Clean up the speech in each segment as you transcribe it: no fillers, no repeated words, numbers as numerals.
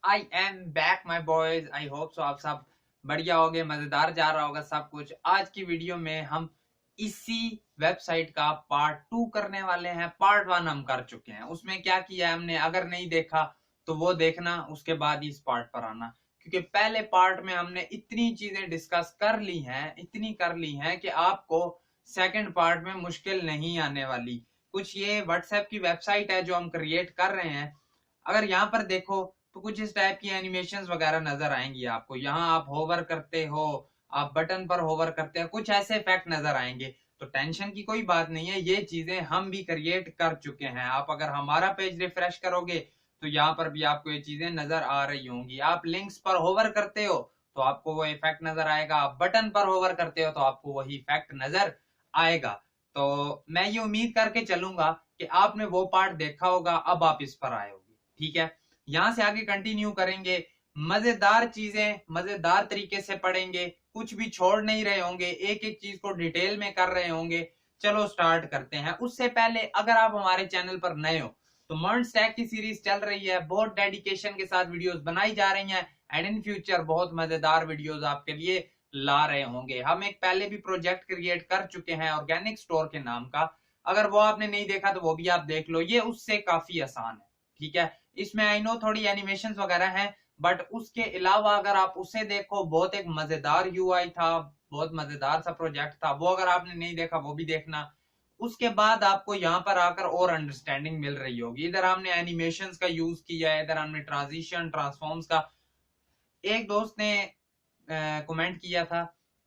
I am back my boys. I hope so आप सब बढ़िया होगे, मजेदार जा रहा होगा सब कुछ। आज की वीडियो में हम इसी वेबसाइट का पार्ट 2 करने वाले हैं। पार्ट 1 हम कर चुके हैं, उसमें क्या किया है हमने, अगर नहीं देखा तो वो देखना, उसके बाद इस पार्ट पर आना। क्योंकि पहले पार्ट में हमने इतनी चीजें डिस्कस कर ली हैं, इतनी कर ली हैं कि आपको सेकंड पार्ट में मुश्किल नहीं आने वाली। कुछ ये व्हाट्सएप की वेबसाइट है जो हम क्रिएट कर रहे हैं। अगर यहाँ पर देखो तो कुछ इस टाइप की एनिमेशंस वगैरह नजर आएंगी आपको। यहाँ आप होवर करते हो, आप बटन पर होवर करते हो, कुछ ऐसे इफेक्ट नजर आएंगे। तो टेंशन की कोई बात नहीं है, ये चीजें हम भी क्रिएट कर चुके हैं। आप अगर हमारा पेज रिफ्रेश करोगे तो यहाँ पर भी आपको ये चीजें नजर आ रही होंगी। आप लिंक्स पर होवर करते हो तो आपको वो इफेक्ट नजर आएगा, आप बटन पर होवर करते हो तो आपको वही इफेक्ट नजर आएगा। तो मैं ये उम्मीद करके चलूंगा कि आपने वो पार्ट देखा होगा, अब आप इस पर आए होगे। ठीक है, यहां से आगे कंटिन्यू करेंगे। मजेदार चीजें मजेदार तरीके से पढ़ेंगे, कुछ भी छोड़ नहीं रहे होंगे, एक एक चीज को डिटेल में कर रहे होंगे। चलो स्टार्ट करते हैं। उससे पहले अगर आप हमारे चैनल पर नए हो तो मर्न स्टैक की सीरीज चल रही है, बहुत डेडिकेशन के साथ वीडियोस बनाई जा रही हैं एंड इन फ्यूचर बहुत मजेदार वीडियोस आपके लिए ला रहे होंगे। हम एक पहले भी प्रोजेक्ट क्रिएट कर चुके हैं ऑर्गेनिक स्टोर के नाम का, अगर वो आपने नहीं देखा तो वो भी आप देख लो, ये उससे काफी आसान है। ठीक है, इसमें आई नो थोड़ी एनिमेशन वगैरह हैं, बट उसके अलावा अगर आप उसे देखो, बहुत एक मजेदार यूआई था, बहुत मजेदार सा प्रोजेक्ट था। वो अगर आपने नहीं देखा वो भी देखना। उसके बाद आपको यहाँ पर आकर और अंडरस्टैंडिंग मिल रही होगी। इधर हमने एनिमेशंस का यूज किया है, इधर हमने ट्रांजिशन ट्रांसफॉर्म्स का। एक दोस्त ने कमेंट किया था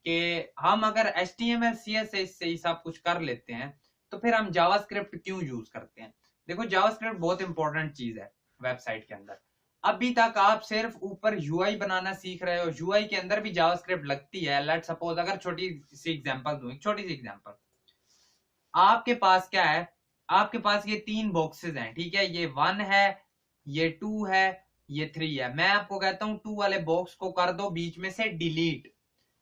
कि हम अगर HTML CSS से ही सब कुछ कर लेते हैं तो फिर हम जावास्क्रिप्ट क्यों यूज करते हैं। देखो, जावास्क्रिप्ट बहुत इंपॉर्टेंट चीज है वेबसाइट के अंदर। अभी तक आप सिर्फ ऊपर यूआई बनाना सीख रहे हो, यूआई के अंदर भी जावास्क्रिप्ट लगती है। लेट सपोज, अगर छोटी सी एग्जांपल दूं, एक छोटी सी एग्जांपल। आपके पास क्या है, आपके पास ये 3 बॉक्सेस हैं, ठीक है, ये 1 है, ये 2 है, ये 3 है। मैं आपको कहता हूं 2 वाले बॉक्स को कर दो बीच में से डिलीट।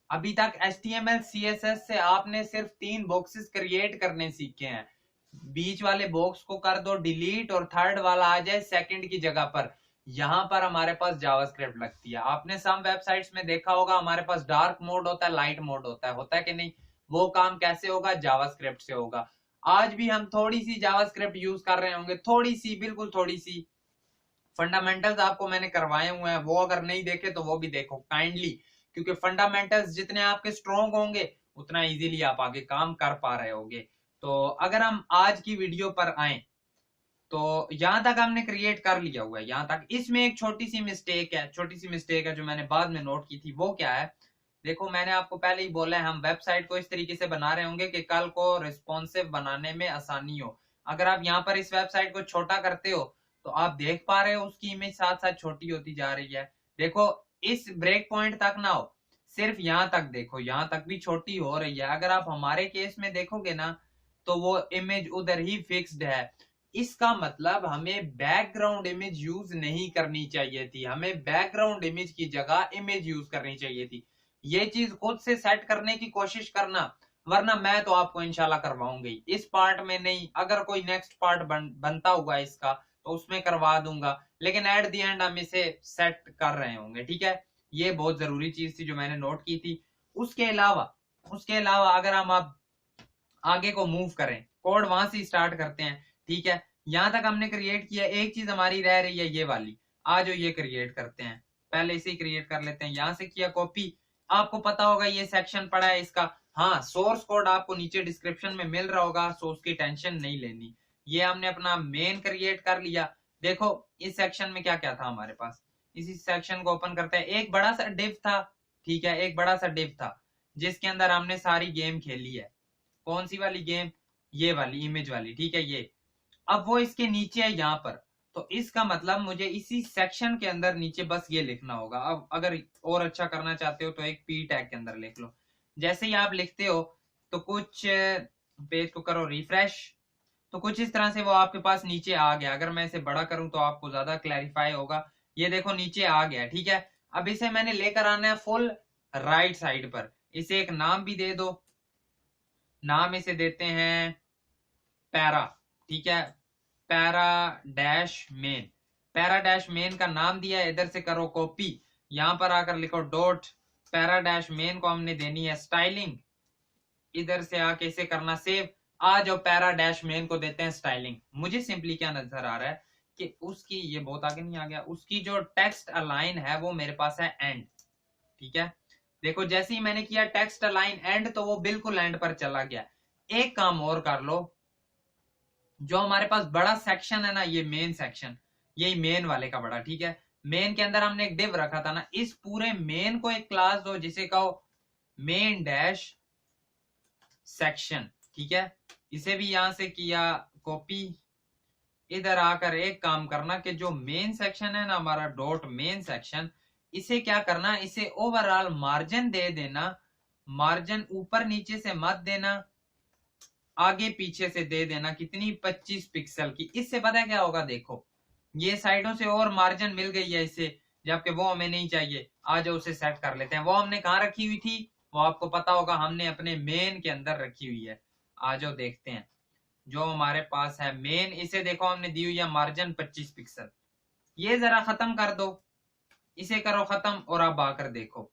अभी तक HTML CSS से आपने सिर्फ 3 बॉक्सेस क्रिएट करने सीखे हैं। बीच वाले बॉक्स को कर दो डिलीट और थर्ड वाला आ जाए सेकंड की जगह पर। यहां पर हमारे पास जावास्क्रिप्ट लगती है। आपने सम वेबसाइट्स में देखा होगा हमारे पास डार्क मोड होता है, लाइट मोड होता है कि नहीं। वो काम कैसे होगा, जावास्क्रिप्ट से होगा। आज भी हम थोड़ी सी जावास्क्रिप्ट यूज कर रहे होंगे, थोड़ी सी, बिल्कुल थोड़ी सी। फंडामेंटल्स आपको मैंने करवाए हुए हैं, वो अगर नहीं देखे तो वो भी देखो काइंडली। क्योंकि फंडामेंटल्स जितने आपके स्ट्रॉन्ग होंगे उतना इजीली आप आगे काम कर पा रहे होगे। तो अगर हम आज की वीडियो पर आए तो यहां तक हमने क्रिएट कर लिया हुआ है। यहां तक इसमें एक छोटी सी मिस्टेक है, छोटी सी मिस्टेक है जो मैंने बाद में नोट की थी। वो क्या है, देखो मैंने आपको पहले ही बोला है हम वेबसाइट को इस तरीके से बना रहे होंगे कि कल को रिस्पॉन्सिव बनाने में आसानी हो। अगर आप यहाँ पर इस वेबसाइट को छोटा करते हो तो आप देख पा रहे हो उसकी इमेज साथ साथ छोटी होती जा रही है। देखो, इस ब्रेक पॉइंट तक ना हो, सिर्फ यहां तक देखो, यहां तक भी छोटी हो रही है। अगर आप हमारे केस में देखोगे ना तो वो इमेज उधर ही फिक्स्ड है। इसका मतलब हमें बैकग्राउंड इमेज यूज नहीं करनी चाहिए थी, हमें बैकग्राउंड इमेज की जगह इमेज यूज करनी चाहिए थी। ये चीज खुद से सेट करने की कोशिश करना, वरना मैं तो आपको इंशाल्लाह करवाऊंगा ही। इस पार्ट में नहीं, अगर कोई नेक्स्ट पार्ट बनता हुआ इसका तो उसमें करवा दूंगा, लेकिन एट द एंड हम इसे सेट कर रहे होंगे। ठीक है, ये बहुत जरूरी चीज थी जो मैंने नोट की थी। उसके अलावा अगर हम अब आगे को मूव करें, कोड वहां से स्टार्ट करते हैं। ठीक है, यहां तक हमने क्रिएट किया, एक चीज हमारी रह रही है ये वाली। आज ये क्रिएट करते हैं, पहले इसे क्रिएट कर लेते हैं। यहां से किया कॉपी, आपको पता होगा ये सेक्शन पड़ा है इसका। हाँ, सोर्स कोड आपको नीचे डिस्क्रिप्शन में मिल रहा होगा, सो उसकी टेंशन नहीं लेनी। ये हमने अपना मेन क्रिएट कर लिया। देखो इस सेक्शन में क्या क्या था हमारे पास, इसी सेक्शन को ओपन करते हैं। एक बड़ा सा डिव था, ठीक है, एक बड़ा सा डिव था जिसके अंदर हमने सारी गेम खेली है। कौन सी वाली गेम, ये वाली इमेज वाली, ठीक है ये। अब वो इसके नीचे है यहाँ पर, तो इसका मतलब मुझे इसी सेक्शन के अंदर नीचे बस ये लिखना होगा। अब अगर और अच्छा करना चाहते हो तो एक पी टैग के अंदर लिख लो। जैसे ही आप लिखते हो तो कुछ पेज को करो रिफ्रेश, तो कुछ इस तरह से वो आपके पास नीचे आ गया। अगर मैं इसे बड़ा करूं तो आपको ज्यादा क्लैरिफाई होगा। ये देखो नीचे आ गया, ठीक है। अब इसे मैंने लेकर आना है फुल राइट साइड पर। इसे एक नाम भी दे दो, नाम इसे देते हैं पैरा, ठीक है, para dash main. Para dash main का नाम दिया है, इधर से करो कॉपी, यहां पर आकर लिखो डॉट पैरा डैश मेन को हमने देनी है स्टाइलिंग, इधर से आके इसे करना सेव। आज और पैरा डैश मेन को देते हैं स्टाइलिंग। मुझे सिंपली क्या नजर आ रहा है कि उसकी, ये बहुत आगे नहीं आ गया, उसकी जो टेक्स्ट अलाइन है वो मेरे पास है एंड, ठीक है। देखो जैसे ही मैंने किया टेक्स्ट अलाइन एंड, तो वो बिल्कुल एंड पर चला गया। एक काम और कर लो, जो हमारे पास बड़ा सेक्शन है ना, ये मेन सेक्शन, यही मेन वाले का बड़ा, ठीक है। मेन के अंदर हमने एक डिव रखा था ना, इस पूरे मेन को एक क्लास दो जिसे कहो मेन डैश सेक्शन, ठीक है। इसे भी यहां से किया कॉपी, इधर आकर एक काम करना कि जो मेन सेक्शन है ना हमारा डॉट मेन सेक्शन, इसे क्या करना, इसे ओवरऑल मार्जिन दे देना, मार्जिन ऊपर नीचे से मत देना, आगे पीछे से दे देना, कितनी 25 पिक्सल की। इससे पता है क्या होगा, देखो ये साइडों से और मार्जिन मिल गई है इसे, जबकि वो हमें नहीं चाहिए। आज उसे सेट कर लेते हैं। वो हमने कहाँ रखी हुई थी, वो आपको पता होगा, हमने अपने मेन के अंदर रखी हुई है। आज देखते हैं जो हमारे पास है मेन, इसे देखो हमने दी हुई है मार्जिन 25 पिक्सल। ये जरा खत्म कर दो, इसे करो खत्म, और अब आकर देखो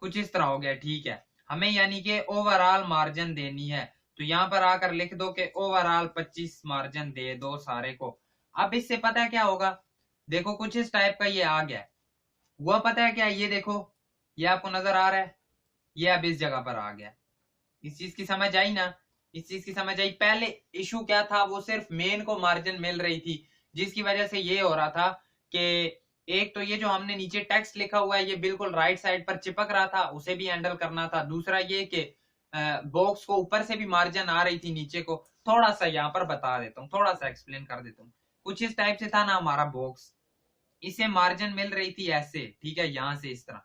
कुछ इस तरह हो गया, ठीक है। हमें यानी कि ओवरऑल मार्जिन देनी है, तो यहां पर आकर लिख दो कि ओवरऑल 25 मार्जिन दे दो सारे को। अब इससे पता है क्या होगा, देखो कुछ इस टाइप का ये आ गया। हुआ पता है क्या, ये देखो, ये आपको नजर आ रहा है, ये अब इस जगह पर आ गया। इस चीज की समझ आई ना, इस चीज की समझ आई। पहले इशू क्या था, वो सिर्फ मेन को मार्जिन मिल रही थी, जिसकी वजह से ये हो रहा था कि एक तो ये जो हमने नीचे टेक्स्ट लिखा हुआ है ये बिल्कुल राइट साइड पर चिपक रहा था, उसे भी हैंडल करना था। दूसरा ये कि बॉक्स को ऊपर से भी मार्जिन आ रही थी नीचे को। थोड़ा सा यहाँ पर बता देता हूँ, थोड़ा सा एक्सप्लेन कर देता हूँ। कुछ इस टाइप से था ना हमारा बॉक्स, इसे मार्जिन मिल रही थी ऐसे, ठीक है, यहां से इस तरह।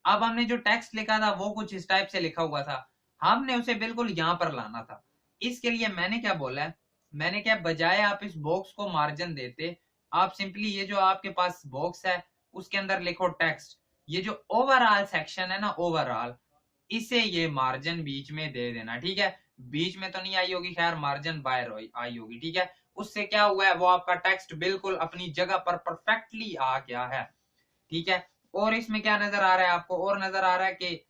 अब हमने जो टेक्स्ट लिखा था वो कुछ इस टाइप से लिखा हुआ था, हमने उसे बिल्कुल यहां पर लाना था। इसके लिए मैंने क्या बोला है, मैंने क्या, बजाय आप इस बॉक्स को मार्जिन देते, आप सिंपली ये जो आपके पास बॉक्स है उसके अंदर लिखो टेक्स्ट, ये जो ओवरऑल सेक्शन है ना ओवरऑल, इसे ये मार्जिन बीच में दे देना, ठीक है। बीच में तो नहीं आई होगी, खैर मार्जिन बाहर आई होगी, ठीक है। उससे क्या हुआ है, वो आपका टेक्स्ट बिल्कुल अपनी जगह पर परफेक्टली आ गया है, ठीक है। और इसमें क्या नजर आ रहा है आपको, और नजर आ रहा है कि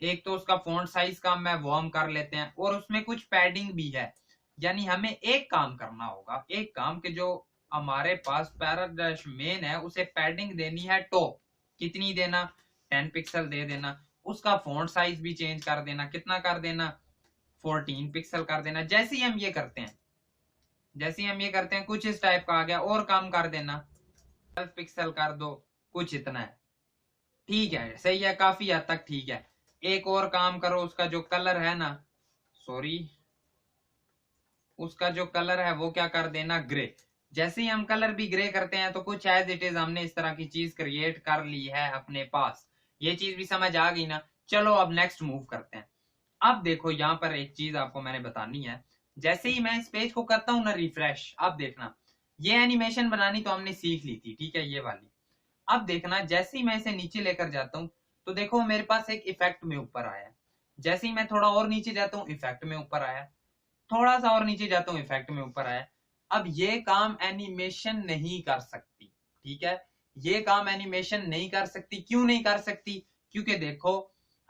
एक तो उसका फॉन्ट साइज कम है, वो हम कर लेते हैं, और उसमें कुछ पैडिंग भी है। यानी हमें एक काम करना होगा, एक काम कि जो हमारे पास पैराग्राफ मेन है उसे पैडिंग देनी है टॉप। कितनी देना, 10 पिक्सल दे देना। उसका फॉन्ट साइज भी चेंज कर देना, कितना कर देना, 14 पिक्सल कर देना। जैसे ही हम ये करते हैं, जैसे ही हम ये करते हैं कुछ इस टाइप का आ गया, और काम कर देना, 12 पिक्सल कर दो, कुछ इतना है, ठीक है, सही है, काफी हद तक ठीक है। एक और काम करो, उसका जो कलर है ना, सॉरी, उसका जो कलर है वो क्या कर देना, ग्रे। जैसे ही हम कलर भी ग्रे करते हैं तो कुछ एज इट इज हमने इस तरह की चीज क्रिएट कर ली है अपने पास। ये चीज भी समझ आ गई ना। चलो अब नेक्स्ट मूव करते हैं। अब देखो यहाँ पर एक चीज आपको मैंने बतानी है। जैसे ही मैं इस पेज को करता हूँ ना रिफ्रेश, अब देखना, ये एनिमेशन बनानी तो हमने सीख ली थी, ठीक है, ये वाली। अब देखना जैसे ही मैं इसे नीचे लेकर जाता हूँ तो देखो मेरे पास एक इफेक्ट में ऊपर आया। जैसे ही मैं थोड़ा और नीचे जाता हूँ इफेक्ट में ऊपर आया, थोड़ा सा और नीचे जाता हूँ इफेक्ट में ऊपर आया। अब ये काम एनिमेशन नहीं कर सकती, ठीक है, ये काम एनिमेशन नहीं कर सकती। क्यों नहीं कर सकती, क्योंकि देखो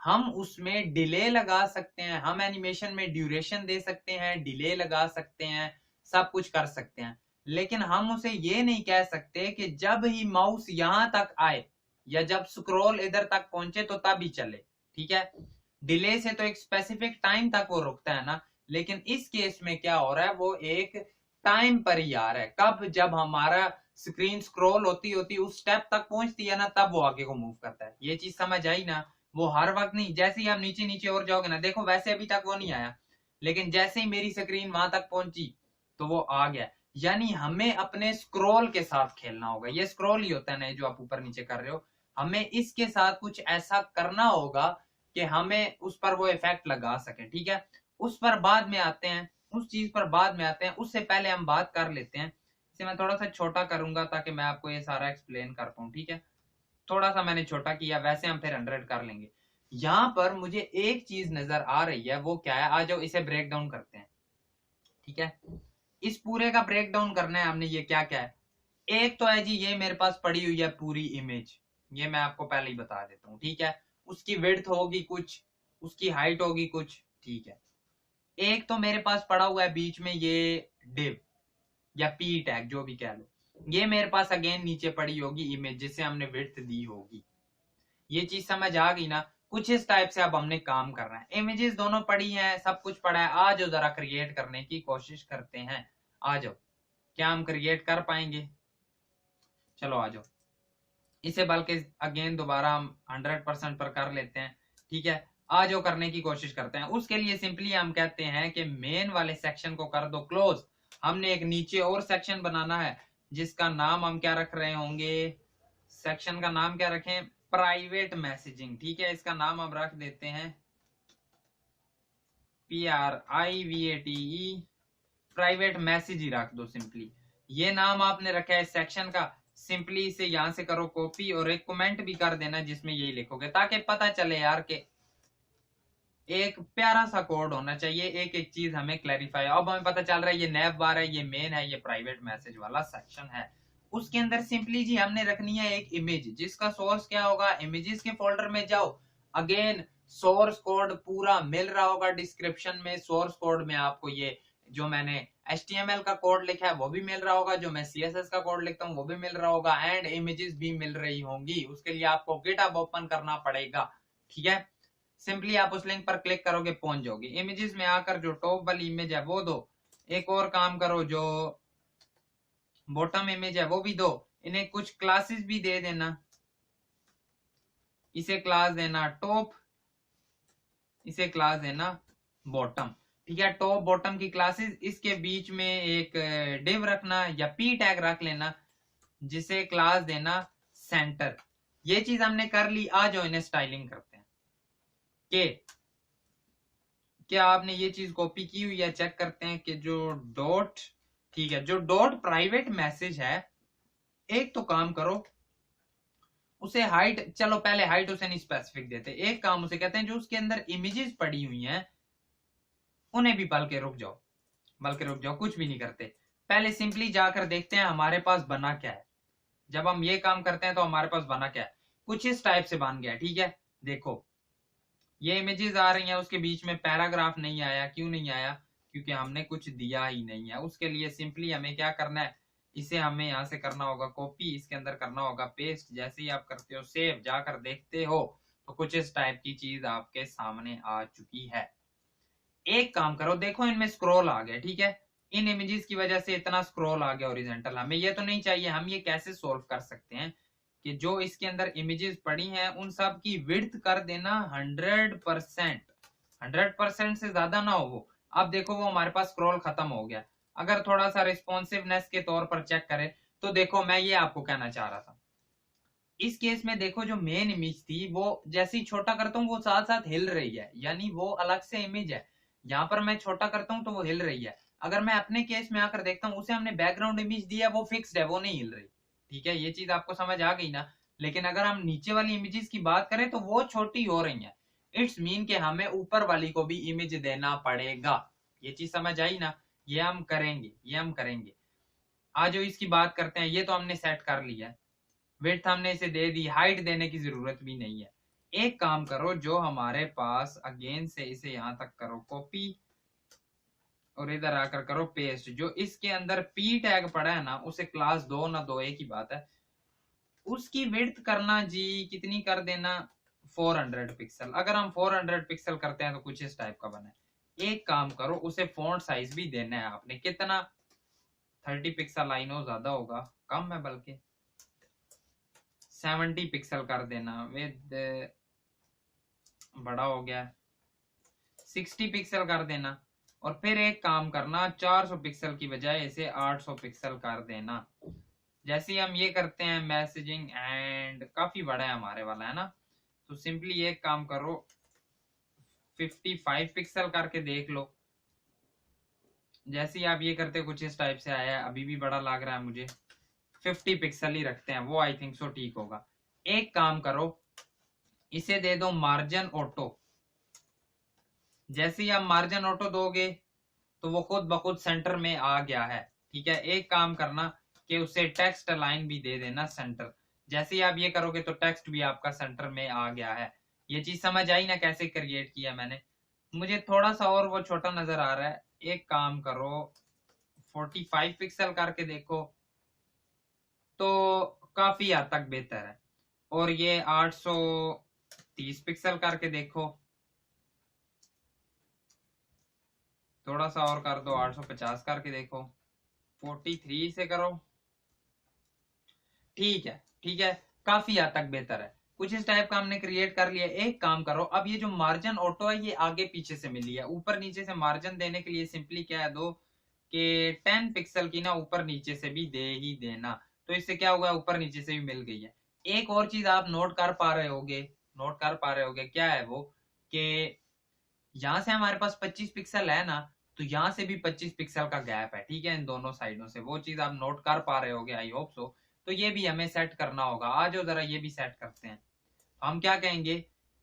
हम उसमें डिले लगा सकते हैं, हम एनिमेशन में ड्यूरेशन दे सकते हैं, डिले लगा सकते हैं, सब कुछ कर सकते हैं, लेकिन हम उसे ये नहीं कह सकते कि जब ही माउस यहां तक आए या जब स्क्रॉल इधर तक पहुंचे तो तब ही चले, ठीक है। डिले से तो एक स्पेसिफिक टाइम तक वो रुकता है ना, लेकिन इस केस में क्या हो रहा है, वो एक टाइम पर ही आ रहा है। कब, जब हमारा स्क्रीन स्क्रॉल होती होती उस स्टेप तक पहुंचती है ना, तब वो आगे को मूव करता है। ये चीज समझ आई ना, वो हर वक्त नहीं। जैसे ही आप नीचे नीचे और जाओगे ना, देखो वैसे अभी तक वो नहीं आया, लेकिन जैसे ही मेरी स्क्रीन वहां तक पहुंची तो वो आ गया। यानी हमें अपने स्क्रॉल के साथ खेलना होगा। ये स्क्रॉल ही होता है ना, जो आप ऊपर नीचे कर रहे हो, हमें इसके साथ कुछ ऐसा करना होगा कि हमें उस पर वो इफेक्ट लगा सके, ठीक है। उस पर बाद में आते हैं, उस चीज पर बाद में आते हैं। उससे पहले हम बात कर लेते हैं, इसे मैं थोड़ा सा छोटा करूंगा ताकि मैं आपको ये सारा एक्सप्लेन कर पाऊं, ठीक है। थोड़ा सा मैंने छोटा किया, वैसे हम फिर 100 कर लेंगे। यहां पर मुझे एक चीज नजर आ रही है, वो क्या है, आ जाओ इसे ब्रेक डाउन करते हैं, ठीक है। इस पूरे का ब्रेक डाउन करना है हमने। ये क्या क्या है, एक तो है जी ये मेरे पास पड़ी हुई है पूरी इमेज, ये मैं आपको पहले ही बता देता हूँ, ठीक है। उसकी विड्थ होगी कुछ, उसकी हाइट होगी कुछ, ठीक है। एक तो मेरे पास पड़ा हुआ है बीच में ये डिव या पी टैग जो भी कह लो, ये मेरे पास अगेन नीचे पड़ी होगी इमेज जिसे हमने विड्थ दी होगी। ये चीज समझ आ गई ना। कुछ इस टाइप से अब हमने काम करना है। इमेजेस दोनों पड़ी हैं, सब कुछ पड़ा है, आ जाओ जरा क्रिएट करने की कोशिश करते हैं। आ जाओ, क्या हम क्रिएट कर पाएंगे? चलो आ जाओ, इसे बल्कि अगेन दोबारा हम 100% पर कर लेते हैं, ठीक है। आ जाओ करने की कोशिश करते हैं। उसके लिए सिंपली हम कहते हैं कि मेन वाले सेक्शन को कर दो क्लोज। हमने एक नीचे और सेक्शन बनाना है जिसका नाम हम क्या रख रहे होंगे, सेक्शन का नाम क्या रखें, प्राइवेट मैसेजिंग, ठीक है। इसका नाम हम रख देते हैं PRIVATE, प्राइवेट मैसेज ही रख दो सिंपली। ये नाम आपने रखा है सेक्शन का, सिंपली इसे यहां से करो कॉपी और एक कमेंट भी कर देना जिसमें यही लिखोगे, ताकि पता चले यार के एक प्यारा सा कोड होना चाहिए, एक एक चीज हमें क्लैरिफाई। अब हमें पता चल रहा है ये नैव बार है, ये मेन है, ये प्राइवेट मैसेज वाला सेक्शन है। उसके अंदर सिंपली जी हमने रखनी है एक इमेज जिसका सोर्स क्या होगा, इमेजेस के फोल्डर में जाओ, अगेन सोर्स कोड पूरा मिल रहा होगा डिस्क्रिप्शन में। सोर्स कोड में आपको ये जो मैंने HTML का कोड लिखा है वो भी मिल रहा होगा, जो मैं CSS का कोड लिखता हूँ वो भी मिल रहा होगा, एंड इमेजेस भी मिल रही होंगी। उसके लिए आपको गिटहब ओपन करना पड़ेगा, ठीक है। सिंपली आप उस लिंक पर क्लिक करोगे पहुंच जाओगे। इमेजेस में आकर जो टॉप वाली इमेज है वो दो, एक और काम करो जो बॉटम इमेज है वो भी दो, इन्हें कुछ क्लासेस भी दे देना। इसे क्लास देना टॉप, इसे क्लास देना बॉटम, ठीक है। टॉप बॉटम की क्लासेस, इसके बीच में एक डिव रखना या पी टैग रख लेना जिसे क्लास देना सेंटर। ये चीज हमने कर ली। आ जाओ इन्हें स्टाइलिंग करते हैं कि क्या आपने ये चीज कॉपी की हुई है, चेक करते हैं कि जो डॉट, ठीक है, जो डॉट प्राइवेट मैसेज है, एक तो काम करो उसे हाइट, चलो पहले हाइट उसे नहीं स्पेसिफिक देते, एक काम उसे कहते हैं जो उसके अंदर इमेजेस पड़ी हुई हैं उन्हें भी बल्कि रुक जाओ, बल्कि रुक जाओ, कुछ भी नहीं करते, पहले सिंपली जाकर देखते हैं हमारे पास बना क्या है। जब हम ये काम करते हैं तो हमारे पास बना क्या है, कुछ इस टाइप से बन गया, ठीक है। देखो ये इमेजेस आ रही हैं, उसके बीच में पैराग्राफ नहीं आया, क्यों नहीं आया, क्योंकि हमने कुछ दिया ही नहीं है। उसके लिए सिंपली हमें क्या करना है, इसे हमें यहाँ से करना होगा कॉपी, इसके अंदर करना होगा पेस्ट। जैसे ही आप करते हो सेव, जाकर देखते हो तो कुछ इस टाइप की चीज आपके सामने आ चुकी है। एक काम करो, देखो इनमें स्क्रॉल आ गया, ठीक है। इन इमेजेस की वजह से इतना स्क्रॉल आ गया ओरिजेंटल, हमें ये तो नहीं चाहिए। हम ये कैसे सोल्व कर सकते हैं कि जो इसके अंदर इमेजेस पड़ी हैं उन सब की विड्थ कर देना 100%, 100% से ज्यादा ना हो वो। अब देखो वो हमारे पास स्क्रॉल खत्म हो गया। अगर थोड़ा सा रिस्पॉन्सिवनेस के तौर पर चेक करें तो देखो मैं ये आपको कहना चाह रहा था, इस केस में देखो जो मेन इमेज थी वो जैसे ही छोटा करता हूँ वो साथ साथ हिल रही है, यानी वो अलग से इमेज है। यहाँ पर मैं छोटा करता हूँ तो वो हिल रही है। अगर मैं अपने केस में आकर देखता हूँ, उसे हमने बैकग्राउंड इमेज दिया, वो फिक्स्ड है, वो नहीं हिल रही, ठीक है। ये चीज आपको समझ आ गई ना। लेकिन अगर हम नीचे वाली इमेजेस की बात करें तो वो छोटी हो रही है। इट्स मीन के हमें ऊपर वाली को भी इमेज देना पड़ेगा। ये चीज समझ आई ना। ये हम करेंगे, ये हम करेंगे। आज जो इसकी बात करते हैं, ये तो हमने सेट कर लिया है, विड्थ हमने इसे दे दी, हाइट देने की जरूरत भी नहीं है। एक काम करो, जो हमारे पास अगेन से इसे यहां तक करो कॉपी और इधर आकर करो पेस्ट। जो इसके अंदर पी टैग पड़ा है ना, उसे क्लास दो ना दो एक ही बात है। उसकी विड्थ करना जी कितनी कर देना, 400 पिक्सल। अगर हम 400 पिक्सल करते हैं तो कुछ इस टाइप का बना है। एक काम करो, उसे फॉन्ट साइज भी देना है आपने, कितना, 30 पिक्सल आई नो ज्यादा होगा, कम है बल्कि 70 पिक्सल कर देना, विद बड़ा हो गया, 60 पिक्सल कर देना। और फिर एक काम करना, 400 पिक्सल की बजाय इसे 800 पिक्सल कर देना। जैसे ही हम ये करते हैं मैसेजिंग, एंड काफी बड़ा है हमारे वाला, है ना। तो सिंपली एक काम करो, 55 पिक्सल करके देख लो। जैसे ही आप ये करते कुछ इस टाइप से आया है, अभी भी बड़ा लग रहा है मुझे, 50 पिक्सल ही रखते हैं, वो आई थिंक सो ठीक होगा। एक काम करो, इसे दे दो मार्जिन ऑटो। जैसे ही आप मार्जिन ऑटो दोगे तो वो खुद ब खुद सेंटर में आ गया है, ठीक है। एक काम करना, कि उसे टेक्स्ट लाइन भी दे देना सेंटर। जैसे ही आप ये करोगे तो टेक्स्ट भी आपका सेंटर में आ गया है। ये चीज समझ आई ना कैसे क्रिएट किया मैंने? मुझे थोड़ा सा और वो छोटा नजर आ रहा है, एक काम करो 45 पिक्सल करके देखो तो काफी हद तक बेहतर है। और ये 830 पिक्सल करके देखो, थोड़ा सा और कर दो 850 करके देखो, 43 से करो, ठीक है ठीक है, काफी हद तक बेहतर है। कुछ इस टाइप का हमने क्रिएट कर लिया। एक काम करो, अब ये जो मार्जिन ऑटो है ये आगे पीछे से मिली है, ऊपर नीचे से मार्जिन देने के लिए सिंपली क्या है दो कि 10 पिक्सल की ना ऊपर नीचे से भी दे ही देना, तो इससे क्या होगा ऊपर नीचे से भी मिल गई है। एक और चीज आप नोट कर पा रहे होगे, क्या है वो कि यहाँ से हमारे पास 25 पिक्सल है ना, तो यहाँ से भी 25 पिक्सल का गैप है, ठीक है, इन दोनों साइडों से। वो चीज आप नोट कर पा रहे होगे, आई होप सो। तो ये भी हमें सेट करना होगा। आ जाओ जरा ये भी सेट करते हैं। हम क्या कहेंगे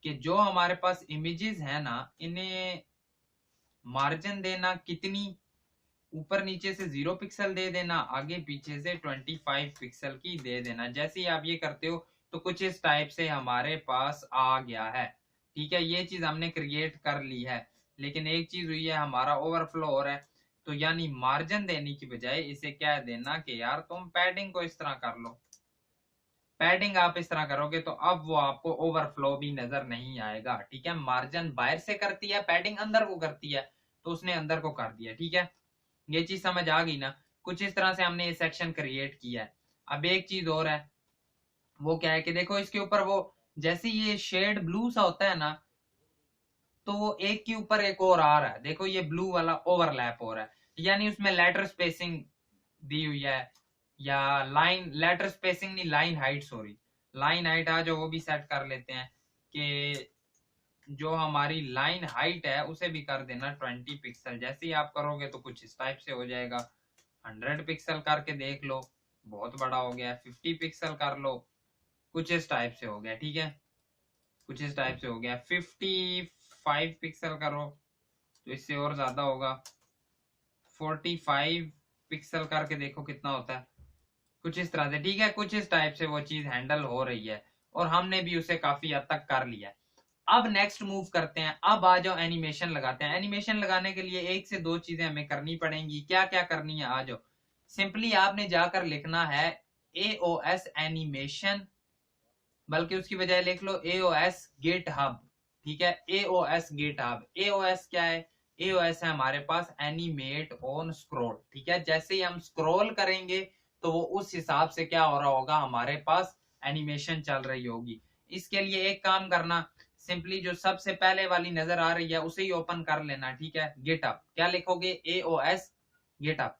कि जो हमारे पास इमेजेस है ना, इन्हें मार्जिन देना कितनी, ऊपर नीचे से 0 पिक्सल दे देना, आगे पीछे से 25 पिक्सल की दे देना। जैसे ही आप ये करते हो तो कुछ इस टाइप से हमारे पास आ गया है, ठीक है। ये चीज हमने क्रिएट कर ली है, लेकिन एक चीज हुई है, हमारा ओवरफ्लो हो रहा है। तो यानी मार्जिन देने की बजाय इसे क्या देना कि यार तुम पैडिंग को इस तरह कर लो। पैडिंग आप इस तरह करोगे तो अब वो आपको ओवरफ्लो भी नजर नहीं आएगा, ठीक है। मार्जिन बाहर से करती है, पैडिंग अंदर को करती है, तो उसने अंदर को कर दिया, ठीक है। ये चीज समझ आ गई ना? कुछ इस तरह से हमने ये सेक्शन क्रिएट किया है। अब एक चीज और है, वो क्या है कि देखो इसके ऊपर वो जैसे ये शेड ब्लू सा होता है ना, तो वो एक के ऊपर एक और आ रहा है, देखो ये ब्लू वाला ओवरलैप हो रहा है, यानी उसमें लेटर स्पेसिंग दी हुई है, या लाइन लेटर स्पेसिंग नहीं, line height, sorry line height आ जाओ वो भी सेट कर लेते हैं कि जो हमारी लाइन हाइट है उसे भी कर देना 20 पिक्सल। जैसे ही आप करोगे तो कुछ इस टाइप से हो जाएगा। 100 पिक्सल करके देख लो, बहुत बड़ा हो गया। 50 पिक्सल कर लो, कुछ इस टाइप से हो गया, ठीक है, कुछ इस टाइप से हो गया। 55 पिक्सल करो तो इससे और ज्यादा होगा। 45 पिक्सल करके देखो कितना होता है, कुछ इस तरह से, ठीक है। कुछ इस टाइप से वो चीज हैंडल हो रही है और हमने भी उसे काफी हद तक कर लिया है। अब नेक्स्ट मूव करते हैं, अब आ जाओ एनिमेशन लगाते हैं। एनिमेशन लगाने के लिए एक से दो चीजें हमें करनी पड़ेंगी। क्या क्या करनी है? आ जाओ, सिंपली आपने जाकर लिखना है AOS एनिमेशन, बल्कि उसकी बजाय लिख लो AOS GitHub, ठीक है। AOS GitHub, AOS क्या है? AOS है हमारे पास एनिमेट ऑन स्क्रॉल, ठीक है। जैसे ही हम स्क्रॉल करेंगे तो वो उस हिसाब से क्या हो रहा होगा, हमारे पास एनिमेशन चल रही होगी। इसके लिए एक काम करना, सिंपली जो सबसे पहले वाली नजर आ रही है उसे ही ओपन कर लेना, ठीक है। GitHub क्या लिखोगे? AOS GitHub,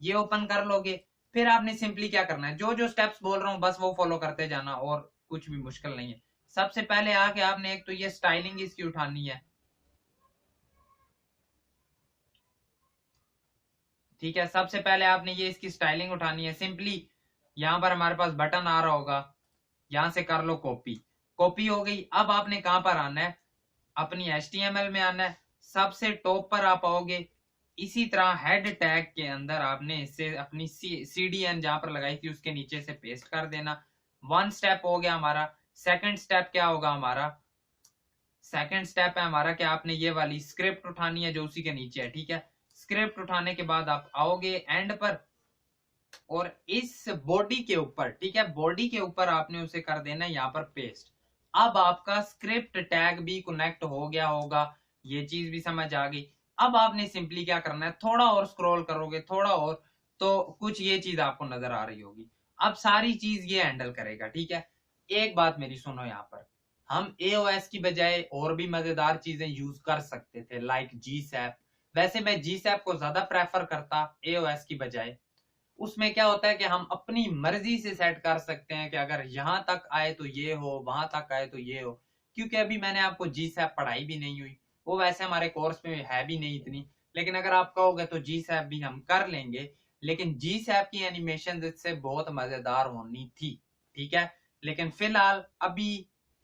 ये ओपन कर लोगे। फिर आपने सिंपली क्या करना है, जो जो स्टेप्स बोल रहा हूँ बस वो फॉलो करते जाना, और कुछ भी मुश्किल नहीं है। सबसे पहले आके आपने एक तो ये स्टाइलिंग इसकी उठानी है, ठीक है। सबसे पहले आपने ये इसकी स्टाइलिंग उठानी है। सिंपली यहाँ पर हमारे पास बटन आ रहा होगा, यहां से कर लो कॉपी। कॉपी हो गई। अब आपने कहां पर आना है? अपनी HTML में आना है। सबसे टॉप पर आप आओगे, इसी तरह हेड टैग के अंदर आपने इससे अपनी CDN जहां पर लगाई थी उसके नीचे से पेस्ट कर देना। वन स्टेप हो गया हमारा। सेकंड स्टेप क्या होगा हमारा? सेकंड स्टेप है हमारा कि आपने ये वाली स्क्रिप्ट उठानी है जो उसी के नीचे है, ठीक है। स्क्रिप्ट उठाने के बाद आप आओगे एंड पर, और इस बॉडी के ऊपर, ठीक है, बॉडी के ऊपर आपने उसे कर देना यहाँ पर पेस्ट। अब आपका स्क्रिप्ट टैग भी कनेक्ट हो गया होगा, ये चीज भी समझ आ गई। अब आपने सिंपली क्या करना है, थोड़ा और स्क्रॉल करोगे, थोड़ा और, तो कुछ ये चीज आपको नजर आ रही होगी। अब सारी चीज ये हैंडल करेगा, ठीक है। एक बात मेरी सुनो, यहाँ पर हम AOS की बजाय और भी मजेदार चीजें यूज कर सकते थे, लाइक GSAP। वैसे मैं GSAP को ज्यादा प्रेफर करता AOS की बजाय। उसमें क्या होता है कि हम अपनी मर्जी से सेट कर सकते हैं कि अगर यहां तक आए तो ये हो, वहां तक आए तो ये हो। क्योंकि अभी मैंने आपको GSAP पढ़ाई भी नहीं हुई, वो वैसे हमारे कोर्स में है भी नहीं इतनी, लेकिन अगर आप कहोगे तो GSAP भी हम कर लेंगे। लेकिन GSAP की एनिमेशन इससे बहुत मजेदार होनी थी, ठीक है। लेकिन फिलहाल अभी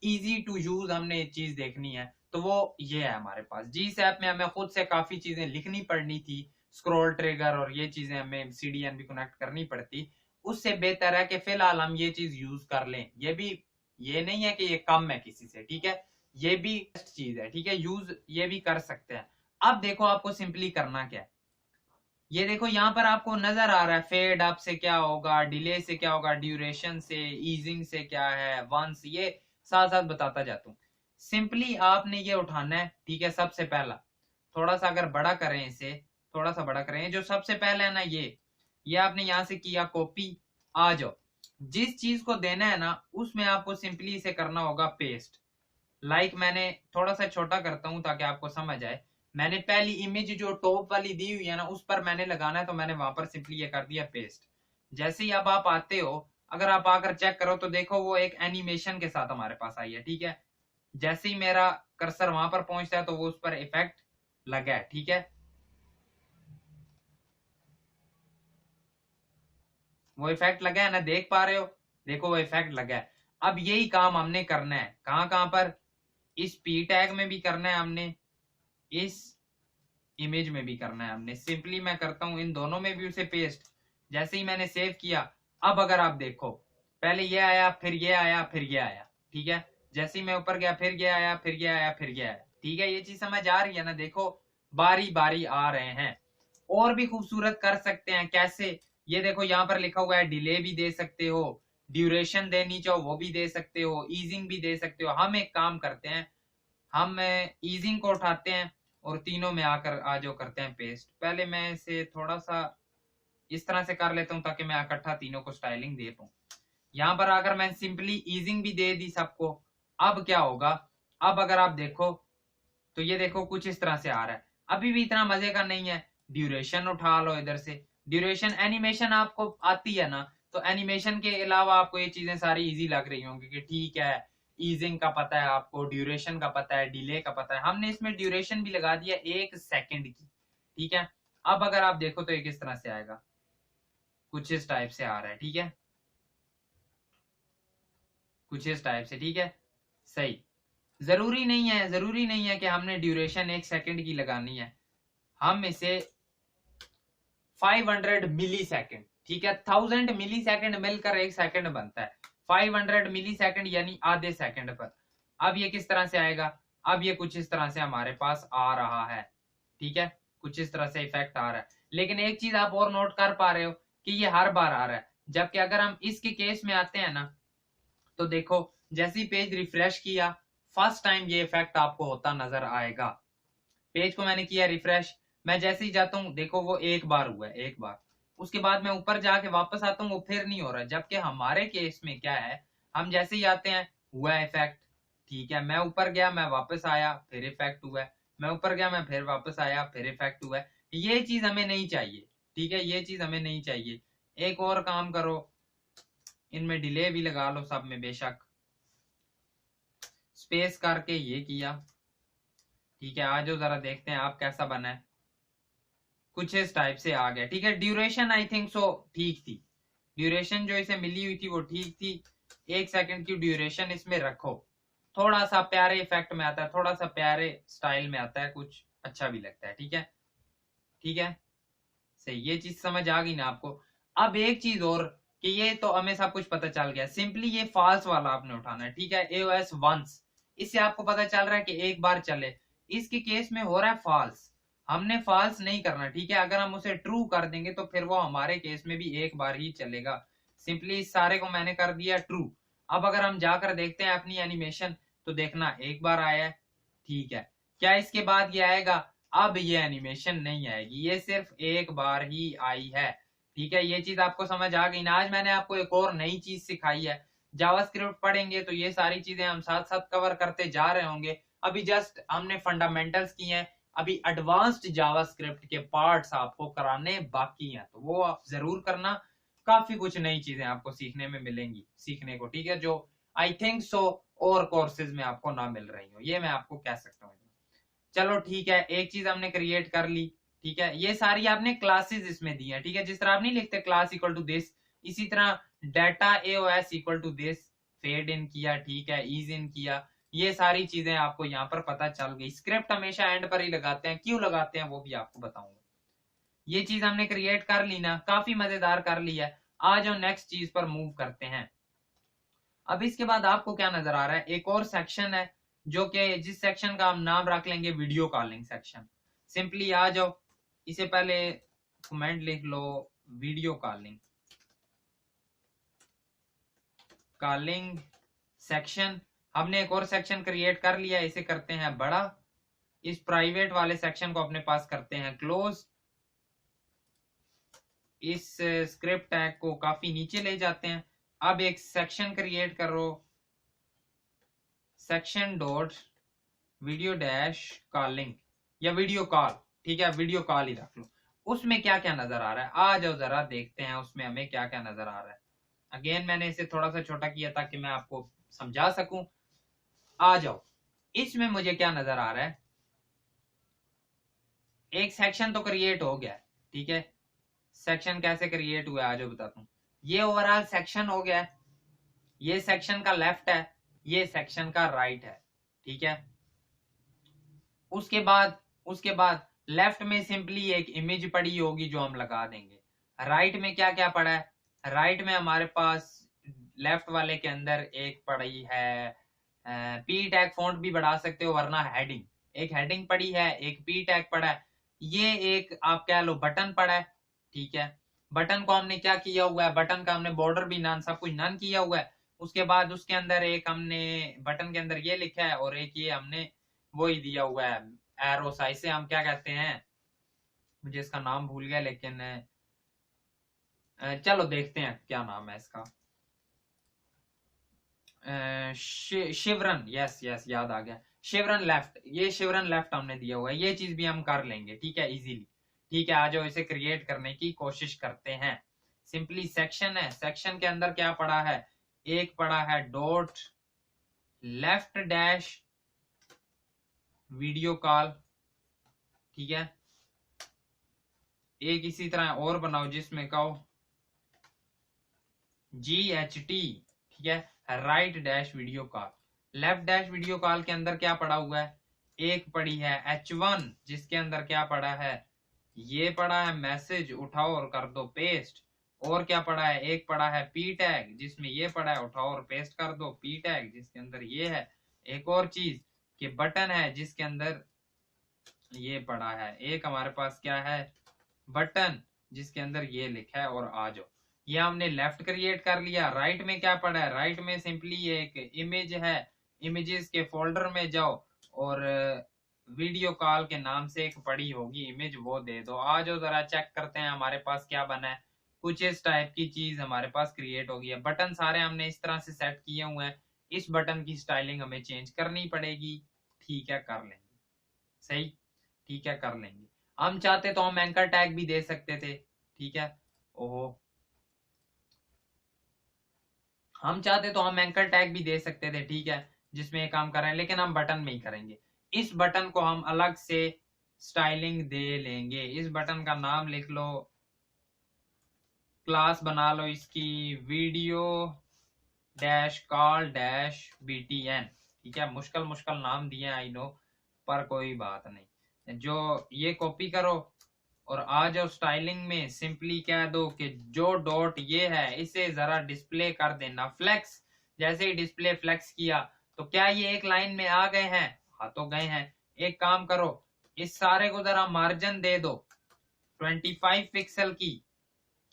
इजी टू यूज हमने चीज देखनी है, तो वो ये है हमारे पास। GSAP में हमें खुद से काफी चीजें लिखनी पड़नी थी, स्क्रॉल ट्रिगर और ये चीजें हमें CDN भी कनेक्ट करनी पड़ती। उससे बेहतर है कि फिलहाल हम ये चीज यूज कर लें। ये नहीं है कि ये कम है किसी से, ठीक है, ये भी बेस्ट चीज है, ठीक है, यूज ये भी कर सकते हैं। अब देखो आपको सिंपली करना क्या है, ये देखो यहाँ पर आपको नजर आ रहा है फेड अप से क्या होगा, डिले से क्या होगा, ड्यूरेशन से, ईजिंग से क्या है, वंस, ये साथ साथ बताता जाता हूँ। सिंपली आपने ये उठाना है, ठीक है। सबसे पहला थोड़ा सा अगर बड़ा करें इसे, थोड़ा सा बड़ा करें, जो सबसे पहले है ना ये आपने यहां से किया कॉपी, आ जाओ, जिस चीज को देना है ना उसमें आपको सिंपली इसे करना होगा पेस्ट। मैंने थोड़ा सा छोटा करता हूं ताकि आपको समझ आए। मैंने पहली इमेज जो टॉप वाली दी हुई है ना उस पर मैंने लगाना है, तो मैंने वहां पर सिंपली ये कर दिया पेस्ट। जैसे ही अब आप आते हो, अगर आप आकर चेक करो तो देखो वो एक एनिमेशन के साथ हमारे पास आई है, ठीक है। जैसे ही मेरा कर्सर वहां पर पहुंचता है तो वो उस पर इफेक्ट लगा है, ठीक है, वो इफेक्ट लगा है ना, देख पा रहे हो, देखो वो इफेक्ट लगा है। अब यही काम हमने करना है, कहां कहां पर, इस पी टैग में भी करना है हमने, इस इमेज में भी करना है हमने। सिंपली मैं करता हूं इन दोनों में भी उसे पेस्ट। जैसे ही मैंने सेव किया, अब अगर आप देखो पहले ये आया, फिर ये आया, फिर ये आया, ठीक है। जैसे ही मैं ऊपर गया, फिर ये आया, फिर ये आया, फिर ये आया, ठीक है। ये चीज समझ आ रही है ना, देखो बारी बारी आ रहे हैं। और भी खूबसूरत कर सकते हैं, कैसे, ये देखो यहाँ पर लिखा हुआ है डिले भी दे सकते हो, ड्यूरेशन देनी चाहो वो भी दे सकते हो, ईजिंग भी दे सकते हो। हम एक काम करते हैं, हम ईजिंग को उठाते हैं और तीनों में आकर आज जो करते हैं पेस्ट। पहले मैं इसे थोड़ा सा इस तरह से कर लेता हूं ताकि मैं इकट्ठा तीनों को स्टाइलिंग दे पाऊं। यहां पर अगर मैं सिंपली ईजिंग भी दे दी सबको, अब क्या होगा, अब अगर आप देखो तो ये देखो कुछ इस तरह से आ रहा है। अभी भी इतना मजे का नहीं है, ड्यूरेशन उठा लो इधर से, ड्यूरेशन एनिमेशन आपको आती है ना, तो एनिमेशन के अलावा आपको ये चीजें सारी इजी लग रही होंगी कि ठीक है, ईजिंग का पता है आपको, ड्यूरेशन का पता है, डिले का पता है। हमने इसमें ड्यूरेशन भी लगा दिया 1 सेकंड की, ठीक है। अब अगर आप देखो तो ये किस तरह से आएगा, कुछ इस टाइप से आ रहा है, ठीक है, कुछ इस टाइप से, ठीक है, सही। जरूरी नहीं है कि हमने ड्यूरेशन 1 सेकंड की लगानी है, हम इसे 500 मिली सेकेंड, ठीक है, 1000 मिली सेकेंड मिलकर 1 सेकंड बनता है, 500 मिली सेकेंड यानी आधे सेकंड पर। अब ये किस तरह से आएगा, अब ये कुछ इस तरह से हमारे पास आ रहा है, ठीक है, कुछ इस तरह से इफेक्ट आ रहा है। लेकिन एक चीज आप और नोट कर पा रहे हो कि ये हर बार आ रहा है, जबकि अगर हम इसके केस में आते हैं ना, तो देखो जैसे ही पेज रिफ्रेश किया, फर्स्ट टाइम ये इफेक्ट आपको होता नजर आएगा। पेज को मैंने किया रिफ्रेश, मैं जैसे ही जाता हूँ देखो वो एक बार हुआ है, एक बार, उसके बाद मैं ऊपर जाके वापस आता हूँ वो फिर नहीं हो रहा है। जबकि हमारे केस में क्या है, हम जैसे ही आते हैं हुआ इफेक्ट, ठीक है, मैं ऊपर गया मैं वापस आया फिर इफेक्ट हुआ है, मैं ऊपर गया मैं फिर वापस आया फिर इफेक्ट हुआ है। ये चीज हमें नहीं चाहिए, ठीक है, ये चीज हमें नहीं चाहिए। एक और काम करो, इनमें डिले भी लगा लो सब में बेशक, स्पेस करके ये किया, ठीक है। आज जरा देखते हैं आप कैसा बना है, कुछ इस टाइप से आ गया, ठीक है। ड्यूरेशन आई थिंक सो ठीक थी, ड्यूरेशन जो इसे मिली हुई थी वो ठीक थी। 1 सेकंड की ड्यूरेशन इसमें रखो, थोड़ा सा प्यारे इफेक्ट में आता है, थोड़ा सा प्यारे स्टाइल में आता है, कुछ अच्छा भी लगता है, ठीक है, ठीक है, सही। ये चीज समझ आ गई ना आपको। अब एक चीज और, कि ये तो हमें सब कुछ पता चल गया, सिंपली ये फॉल्स वाला आपने उठाना है, ठीक है, AOS वंस, इससे आपको पता चल रहा है कि एक बार चले। इसके केस में हो रहा है फॉल्स, हमने फॉल्स नहीं करना, ठीक है। अगर हम उसे ट्रू कर देंगे तो फिर वो हमारे केस में भी एक बार ही चलेगा। सिंपली इस सारे को मैंने कर दिया ट्रू। अब अगर हम जाकर देखते हैं अपनी एनिमेशन, तो देखना एक बार आया है, ठीक है। क्या इसके बाद ये आएगा, अब ये एनिमेशन नहीं आएगी, ये सिर्फ एक बार ही आई है, ठीक है। ये चीज आपको समझ आ गई ना। आज मैंने आपको एक और नई चीज सिखाई है, जावास्क्रिप्ट पढ़ेंगे तो ये सारी चीजें हम साथ साथ कवर करते जा रहे होंगे। अभी जस्ट हमने फंडामेंटल्स किए हैं, अभी एडवांस्ड जावास्क्रिप्ट के पार्ट्स आपको कराने बाकी हैं, तो वो आप जरूर करना। काफी कुछ नई चीजें आपको सीखने में मिलेंगी, सीखने को, ठीक है, जो आई थिंक सो और कोर्सेज में आपको ना मिल रही हो, ये मैं आपको कह सकता हूँ। चलो ठीक है, एक चीज हमने क्रिएट कर ली, ठीक है। ये सारी आपने क्लासेस इसमें दी है, ठीक है। जिस तरह आप नहीं लिखते क्लास इक्वल टू दिस, इसी तरह data AOS equal to this, fade in किया, ठीक है, ईज इन किया, ये सारी चीजें आपको यहाँ पर पता चल गई। स्क्रिप्ट हमेशा एंड पर ही लगाते हैं, क्यों लगाते हैं वो भी आपको बताऊंगा। ये चीज हमने क्रिएट कर ली ना, काफी मजेदार कर लिया है। आ जाओ नेक्स्ट चीज पर मूव करते हैं। अब इसके बाद आपको क्या नजर आ रहा है, एक और सेक्शन है जो कि जिस सेक्शन का हम नाम रख लेंगे वीडियो कॉलिंग सेक्शन। सिंपली आ जाओ, इसे पहले कमेंट लिख लो, वीडियो कॉलिंग सेक्शन। हमने एक और सेक्शन क्रिएट कर लिया, इसे करते हैं बड़ा। इस प्राइवेट वाले सेक्शन को अपने पास करते हैं क्लोज। इस स्क्रिप्ट टैग को काफी नीचे ले जाते हैं। अब एक सेक्शन क्रिएट करो, section dot video dash calling या वीडियो कॉल, ठीक है वीडियो कॉल ही रख लो। उसमें क्या क्या नजर आ रहा है, आ जाओ जरा देखते हैं उसमें हमें क्या क्या नजर आ रहा है। अगेन मैंने इसे थोड़ा सा छोटा किया ताकि मैं आपको समझा सकूं। आ जाओ, इसमें मुझे क्या नजर आ रहा है, एक सेक्शन तो क्रिएट हो गया है, ठीक है। सेक्शन कैसे क्रिएट हुआ आज बताता हूँ। ये ओवरऑल सेक्शन हो गया है, ये सेक्शन का लेफ्ट है, ये सेक्शन का राइट है, ठीक है। उसके बाद लेफ्ट में सिंपली एक इमेज पड़ी होगी जो हम लगा देंगे। राइट में क्या क्या पड़ा है, राइट में हमारे पास लेफ्ट वाले के अंदर एक पड़ी है, पी टैग फॉन्ट भी बढ़ा सकते हो वरना हेडिंग, एक हेडिंग पड़ी है, एक पी टैग पड़ा है, ये एक आप कह लो बटन पड़ा है, ठीक है। बटन को हमने क्या किया हुआ है, बटन का हमने बॉर्डर भी नन सब कुछ नन किया हुआ है। उसके बाद उसके अंदर एक हमने बटन के अंदर ये लिखा है और एक ये हमने वो ही दिया हुआ है एरो सा, इसे हम क्या कहते हैं, मुझे इसका नाम भूल गया लेकिन चलो देखते हैं क्या नाम है इसका। शिवरन, यस यस याद आ गया, शिवरन लेफ्ट, ये शिवरन लेफ्ट हमने दिया हुआ है, ये चीज भी हम कर लेंगे, ठीक है इजीली। ठीक है, आ जाओ इसे क्रिएट करने की कोशिश करते हैं। सिंपली सेक्शन है, सेक्शन के अंदर क्या पड़ा है, एक पड़ा है dot left dash video call, ठीक है। एक इसी तरह और बनाओ जिसमें कहो GHT, ठीक है, right dash video call. Left dash video call के अंदर क्या पड़ा हुआ है, एक पड़ी है H1 जिसके अंदर क्या पड़ा है, ये पड़ा है मैसेज, उठाओ और कर दो पेस्ट। और क्या पड़ा है, एक पड़ा है पी टैग जिसमें ये पड़ा है, उठाओ और पेस्ट कर दो, पी टैग जिसके अंदर ये है। एक और चीज कि बटन है जिसके अंदर ये पड़ा है, एक हमारे पास क्या है बटन जिसके अंदर ये लिखा है। और आ जाओ, ये हमने लेफ्ट क्रिएट कर लिया। राइट में क्या पड़ा है, राइट में सिंपली एक इमेज है, इमेजेस के फोल्डर में जाओ और वीडियो कॉल के नाम से एक पड़ी होगी इमेज, वो दे दो। आ जाओ जरा चेक करते हैं हमारे पास क्या बना है। कुछ इस टाइप की चीज हमारे पास क्रिएट हो गई है। बटन सारे हमने इस तरह से सेट किए हुए हैं, इस बटन की स्टाइलिंग हमें चेंज करनी पड़ेगी, ठीक है कर लेंगे, सही, ठीक है कर लेंगे। हम चाहते तो हम एंकर टैग भी दे सकते थे, ठीक है, ओहो, हम चाहते तो हम एंकर टैग भी दे सकते थे, ठीक है, जिसमें ये काम कर रहे हैं, लेकिन हम बटन में ही करेंगे। इस बटन को हम अलग से स्टाइलिंग दे लेंगे। इस बटन का नाम लिख लो, क्लास बना लो इसकी video dash call dash BTN, ठीक है। मुश्किल मुश्किल नाम दिए आई नो, पर कोई बात नहीं। जो ये कॉपी करो और आ जाओ स्टाइलिंग में, सिंपली कह दो कि जो डॉट ये है इसे जरा डिस्प्ले कर देना फ्लेक्स। जैसे ही डिस्प्ले फ्लेक्स किया तो क्या ये एक लाइन में आ गए हैं, हाँ तो गए हैं। एक काम करो, इस सारे को जरा मार्जिन दे दो 25 पिक्सल की।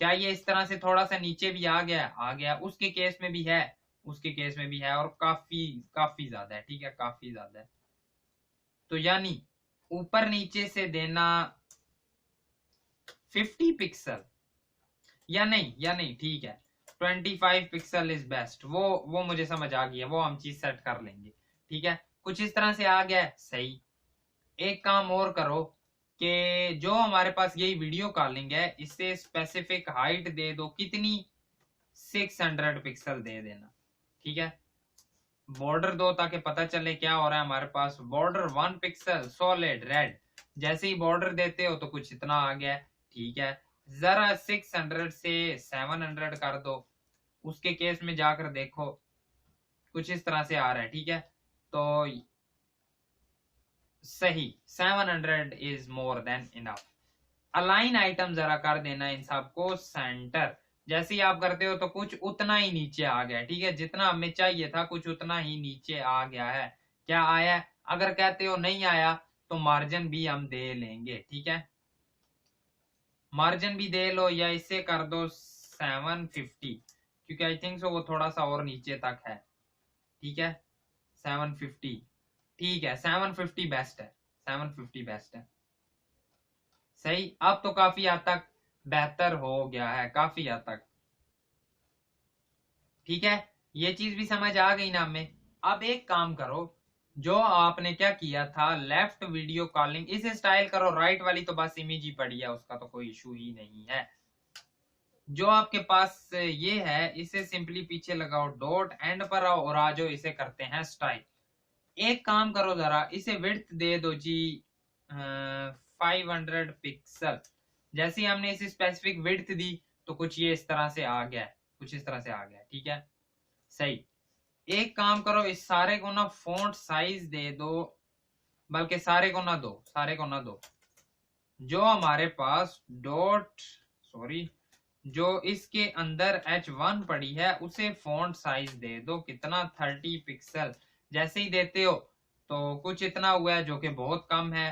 क्या ये इस तरह से थोड़ा सा नीचे भी आ गया, आ गया, उसके केस में भी है, उसके केस में भी है, और काफी काफी ज्यादा है, ठीक है काफी ज्यादा है। तो यानी ऊपर नीचे से देना 50 पिक्सल या नहीं, ठीक है 25 पिक्सल इज बेस्ट, वो मुझे समझ आ गया, वो हम चीज सेट कर लेंगे, ठीक है। कुछ इस तरह से आ गया है, सही। एक काम और करो कि जो हमारे पास यही वीडियो कॉलिंग है इससे स्पेसिफिक हाइट दे दो, कितनी 600 पिक्सल दे देना, ठीक है। बॉर्डर दो ताकि पता चले क्या हो रहा है हमारे पास। बॉर्डर 1 पिक्सल सॉलिड रेड, जैसे ही बॉर्डर देते हो तो कुछ इतना आ गया, ठीक है। जरा 600 से 700 कर दो, उसके केस में जाकर देखो कुछ इस तरह से आ रहा है, ठीक है। तो सही 700 is more than enough. Align item जरा कर देना इन सबको सेंटर, जैसे ही आप करते हो तो कुछ उतना ही नीचे आ गया, ठीक है, जितना हमें चाहिए था कुछ उतना ही नीचे आ गया है। क्या आया? अगर कहते हो नहीं आया तो मार्जिन भी हम दे लेंगे, ठीक है, मार्जिन भी दे लो, या इससे कर दो 750, क्योंकि आई थिंक सो वो थोड़ा सा और नीचे तक है, ठीक है, 750, ठीक है, 750 बेस्ट है, 750 बेस्ट है। सही, अब तो काफी हद तक बेहतर हो गया है, काफी हद तक, ठीक है, ये चीज भी समझ आ गई ना हमें। अब एक काम करो, जो आपने क्या किया था, लेफ्ट वीडियो कॉलिंग, इसे स्टाइल करो, राइट वाली तो बस इमेज ही पड़ी है, उसका तो कोई इशू ही नहीं है। जो आपके पास ये है इसे सिंपली पीछे लगाओ, डॉट एंड पर आओ और आ जाओ, इसे करते हैं स्टाइल। एक काम करो, जरा इसे विड्थ दे दो जी 500 पिक्सल। जैसे ही हमने इसे स्पेसिफिक विड्थ दी तो कुछ ये इस तरह से आ गया, कुछ इस तरह से आ गया, ठीक है, सही। एक काम करो, इस सारे को ना फॉन्ट साइज दे दो, बल्कि सारे को ना दो, सारे को ना दो, जो हमारे पास डॉट, सॉरी, जो इसके अंदर H1 पड़ी है उसे फॉन्ट साइज दे दो, कितना, 30 पिक्सल। जैसे ही देते हो तो कुछ इतना हुआ है जो कि बहुत कम है।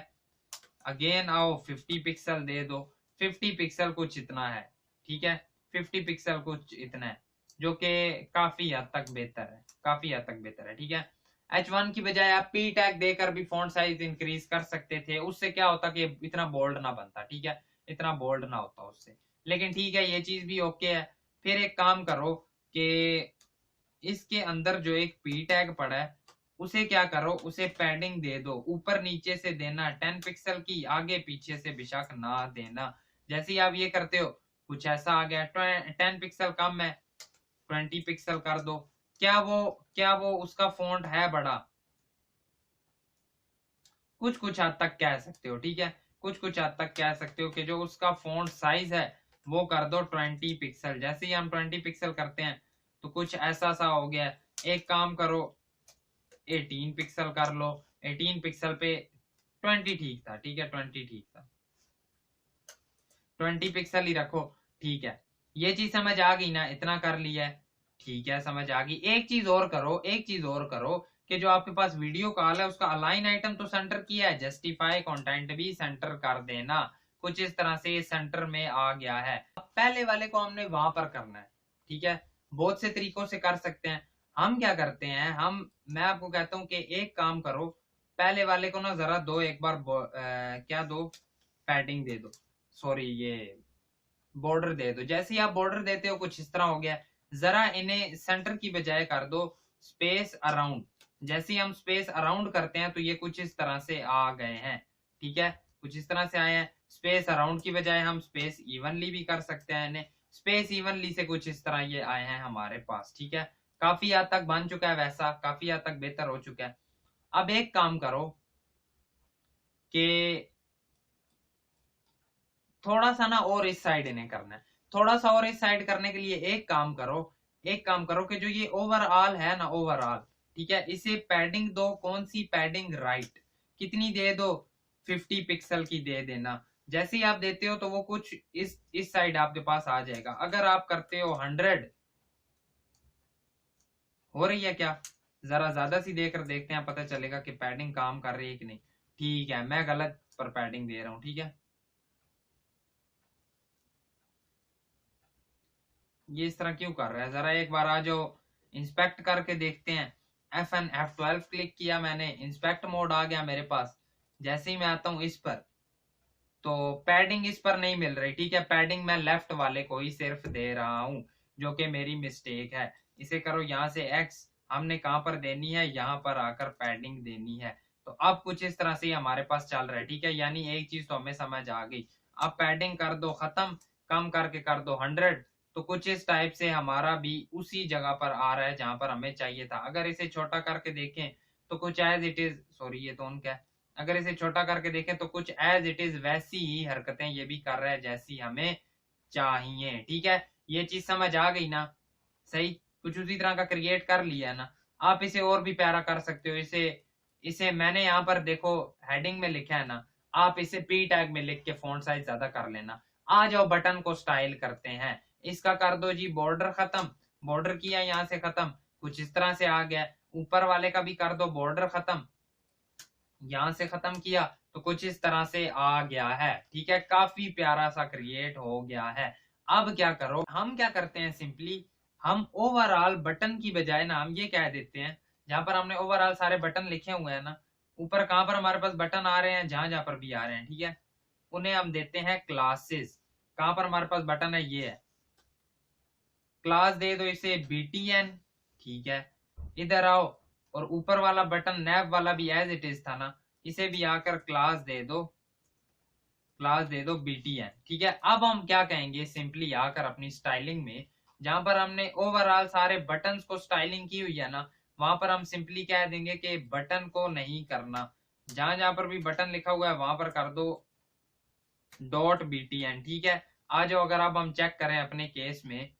अगेन आओ 50 पिक्सल दे दो, 50 पिक्सल कुछ इतना है, ठीक है, 50 पिक्सल कुछ इतना है, जो कि काफी हद तक बेहतर है, काफी हद तक बेहतर है, ठीक है। H1 की बजाय आप P टैग देकर भी फॉन्ट साइज इंक्रीज कर सकते थे, उससे क्या होता कि इतना बोल्ड ना बनता, ठीक है, इतना बोल्ड ना होता उससे, लेकिन ठीक है, ये चीज भी ओके है। फिर एक काम करो कि इसके अंदर जो एक P टैग पड़ा है उसे क्या करो, उसे पैडिंग दे दो, ऊपर नीचे से देना 10 पिक्सल की, आगे पीछे से बेशक ना देना। जैसे ही आप ये करते हो कुछ ऐसा आ गया, 10 पिक्सल कम है, 20 पिक्सल कर दो। क्या वो उसका फॉन्ट है बड़ा? कुछ कुछ हद तक कह सकते हो, ठीक है, कुछ कुछ हद तक कह सकते हो कि जो उसका फॉन्ट साइज है वो कर दो 20 पिक्सल। जैसे ही हम 20 पिक्सल करते हैं तो कुछ ऐसा सा हो गया। एक काम करो 18 पिक्सल कर लो, 18 पिक्सल पे 20 ठीक था, ठीक है, 20 ठीक था, 20 पिक्सल ही रखो, ठीक है। ये चीज समझ आ गई ना, इतना कर लिया है, ठीक है, समझ आ गई। एक चीज और करो, एक चीज और करो कि जो आपके पास वीडियो कॉल है उसका अलाइन आइटम तो सेंटर किया है, जस्टिफाई कंटेंट भी सेंटर कर देना, कुछ इस तरह से ये सेंटर में आ गया है। पहले वाले को हमने वहां पर करना है, ठीक है, बहुत से तरीकों से कर सकते हैं। हम क्या करते हैं, मैं आपको कहता हूँ कि एक काम करो, पहले वाले को ना जरा दो, एक बार क्या दो, पैडिंग दे दो, सॉरी, ये बॉर्डर दे दो। जैसे ही आप बॉर्डर देते हो कुछ इस तरह हो गया, जरा इन्हें सेंटर की बजाय कर दो स्पेस अराउंड। जैसे ही हम स्पेस अराउंड करते हैं तो ये कुछ इस तरह से आ गए हैं, ठीक है, कुछ इस तरह से आए हैं। स्पेस अराउंड की बजाय हम स्पेस इवनली भी कर सकते हैं इन्हें, स्पेस इवनली से कुछ इस तरह ये आए हैं हमारे पास, ठीक है, काफी हद तक बन चुका है, वैसा काफी हद तक बेहतर हो चुका है। अब एक काम करो कि थोड़ा सा ना और इस साइड इन्हें करना है, थोड़ा सा और इस साइड करने के लिए एक काम करो, एक काम करो कि जो ये ओवरऑल है ना, ओवरऑल, ठीक है, इसे पैडिंग दो, कौन सी पैडिंग, राइट, कितनी दे दो, 50 पिक्सल की दे देना। जैसे ही आप देते हो तो वो कुछ इस साइड आपके पास आ जाएगा। अगर आप करते हो 100, हो रही है क्या, जरा ज्यादा सी देकर देखते हैं, पता चलेगा कि पैडिंग काम कर रही है कि नहीं। ठीक है, मैं गलत पर पैडिंग दे रहा हूं, ठीक है, ये इस तरह क्यों कर रहा है, जरा एक बार आ जाओ, इंस्पेक्ट करके देखते हैं। F1 F12 क्लिक किया मैंने, इंस्पेक्ट मोड आ गया मेरे पास। जैसे ही मैं आता हूं इस पर तो पैडिंग इस पर नहीं मिल रही, ठीक है, पैडिंग मैं लेफ्ट वाले को ही सिर्फ दे रहा हूं, जो कि मेरी मिस्टेक है। इसे करो यहाँ से X, हमने कहां पर देनी है, यहाँ पर आकर पैडिंग देनी है। तो अब कुछ इस तरह से हमारे पास चल रहा है, ठीक है, यानी एक चीज तो हमें समझ आ गई। अब पैडिंग कर दो खत्म, कम करके कर दो 100, तो कुछ इस टाइप से हमारा भी उसी जगह पर आ रहा है जहां पर हमें चाहिए था। अगर इसे छोटा करके देखें तो कुछ एज इट इज, सॉरी ये तो उनका है, अगर इसे छोटा करके देखें तो कुछ एज इट इज वैसी ही हरकतें ये भी कर रहा है जैसी हमें चाहिए, ठीक है, ये चीज समझ आ गई ना, सही, कुछ उसी तरह का क्रिएट कर लिया ना। आप इसे और भी प्यारा कर सकते हो, इसे इसे मैंने यहाँ पर देखो हेडिंग में लिखा है ना, आप इसे P टैग में लिख के फॉन्ट साइज ज्यादा कर लेना। आ जाओ बटन को स्टाइल करते हैं। इसका कर दो जी बॉर्डर खत्म, बॉर्डर किया यहाँ से खत्म, कुछ इस तरह से आ गया। ऊपर वाले का भी कर दो बॉर्डर खत्म, यहां से खत्म किया तो कुछ इस तरह से आ गया है। ठीक है, काफी प्यारा सा क्रिएट हो गया है। अब क्या करो, हम क्या करते हैं, सिंपली हम ओवरऑल बटन की बजाय ना हम ये कह देते हैं, जहां पर हमने ओवरऑल सारे बटन लिखे हुए हैं ना, ऊपर कहां पर हमारे पास बटन आ रहे हैं, जहां जहां पर भी आ रहे हैं, ठीक है, उन्हें हम देते हैं क्लासेस। कहां पर हमारे पास बटन है, ये है, क्लास दे दो इसे BTN। ठीक है, इधर आओ और ऊपर वाला बटन नैव वाला भी एज इट इज था ना, इसे भी आकर क्लास दे दो, क्लास दे दो BTN। ठीक है, अब हम क्या कहेंगे, सिंपली आकर अपनी स्टाइलिंग में, जहां पर हमने ओवरऑल सारे बटन्स को स्टाइलिंग की हुई है ना, वहां पर हम सिंपली कह देंगे कि बटन को नहीं करना, जहां जहां पर भी बटन लिखा हुआ है वहां पर कर दो .BTN। ठीक है, आज अगर अब हम चेक करें अपने केस में,